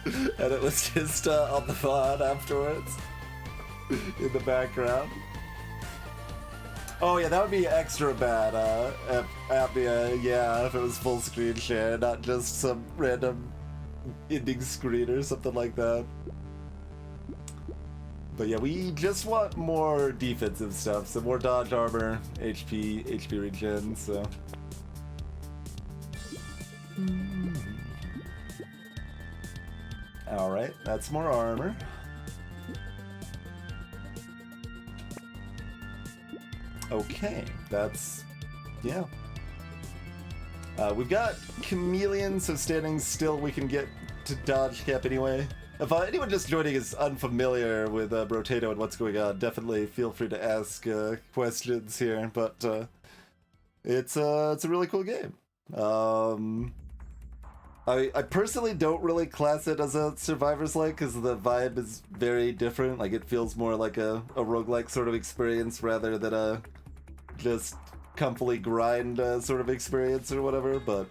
and it was just on the VOD afterwards in the background. Oh yeah, that would be extra bad, yeah, if it was full screen share, not just some random ending screen or something like that. But yeah, we just want more defensive stuff, so more dodge armor, HP regen, so... Alright, that's more armor. Okay, that's... yeah. We've got Chameleon, so standing still we can get to dodge cap anyway. If anyone just joining is unfamiliar with Brotato and what's going on, definitely feel free to ask questions here, but it's a really cool game. I personally don't really class it as a Survivors-like because the vibe is very different. Like, it feels more like a roguelike sort of experience rather than a just comfily grind sort of experience or whatever, but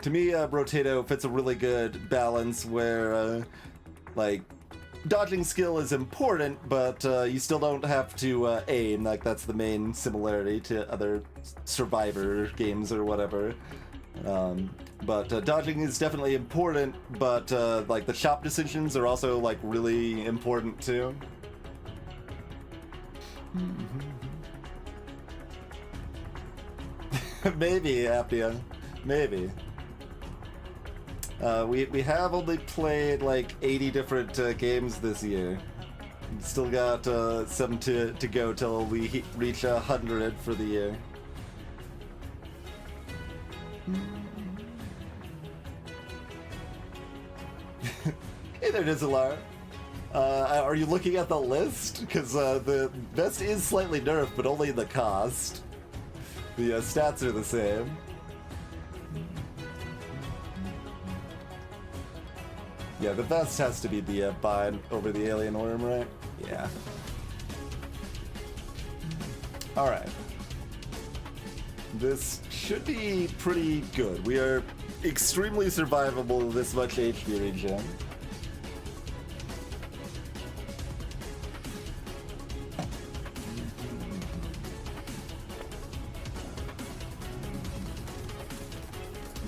to me, Brotato fits a really good balance where like, dodging skill is important, but you still don't have to aim. Like, that's the main similarity to other Survivor games or whatever. But dodging is definitely important, but like, the shop decisions are also, like, really important too. Maybe, Apia. Maybe. We have only played like 80 different games this year. Still got some to go till we reach 100 for the year. Hey there, Dizalar. Are you looking at the list? Because the vest is slightly nerfed, but only the cost. The stats are the same. Yeah, the vest has to be the bind over the alien worm, right? Yeah. Alright. This should be pretty good. We are extremely survivable with this much HP regen.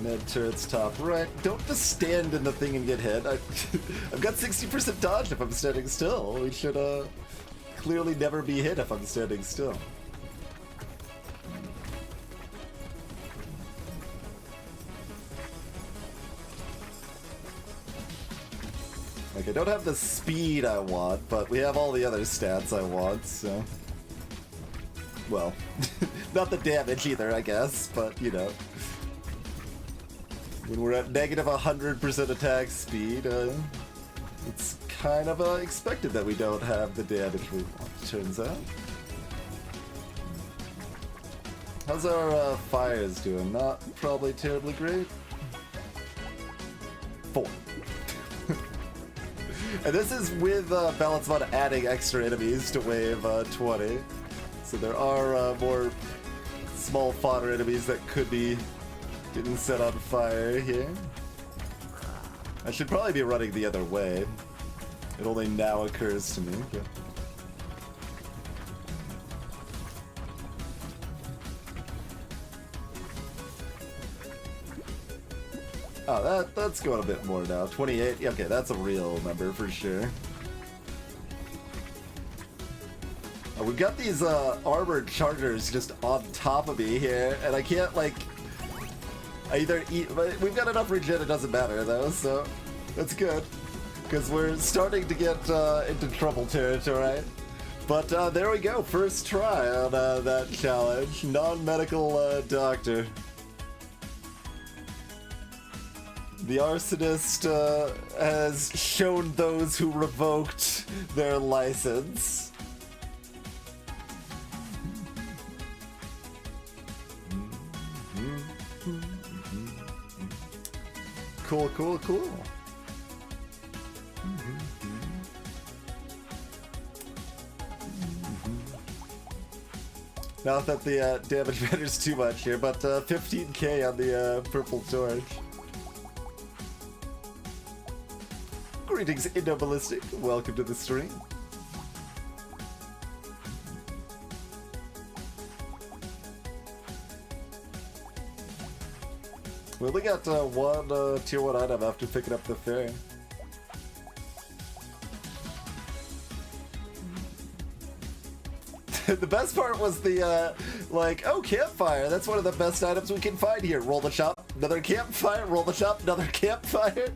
Med turrets top right. Don't just stand in the thing and get hit. I've got 60% dodge if I'm standing still. We should clearly never be hit if I'm standing still. Like, I don't have the speed I want, but we have all the other stats I want, so... Well, not the damage either, I guess, but, you know. When we're at negative 100% attack speed, it's kind of expected that we don't have the damage we want, turns out. How's our fires doing? Not probably terribly great. 4. And this is with Balance Mod adding extra enemies to wave 20. So there are more small fodder enemies that could be getting set on fire here. I should probably be running the other way. It only now occurs to me. But... Oh, that's going a bit more now. 28. Okay, that's a real number for sure. We've got these armored chargers just on top of me here, and I can't, like... either eat. We've got enough regen, it doesn't matter though, so that's good. Because we're starting to get into trouble territory. But there we go, first try on that challenge. Non-medical doctor. The arsonist has shown those who revoked their license. Cool, cool, cool. Not that the damage matters too much here, but 15k on the purple torch. Greetings, Indoballistic. Welcome to the stream. We only got one tier 1 item after picking up the fairy. The best part was the, like, oh, campfire. That's one of the best items we can find here. Roll the shop, another campfire, roll the shop, another campfire.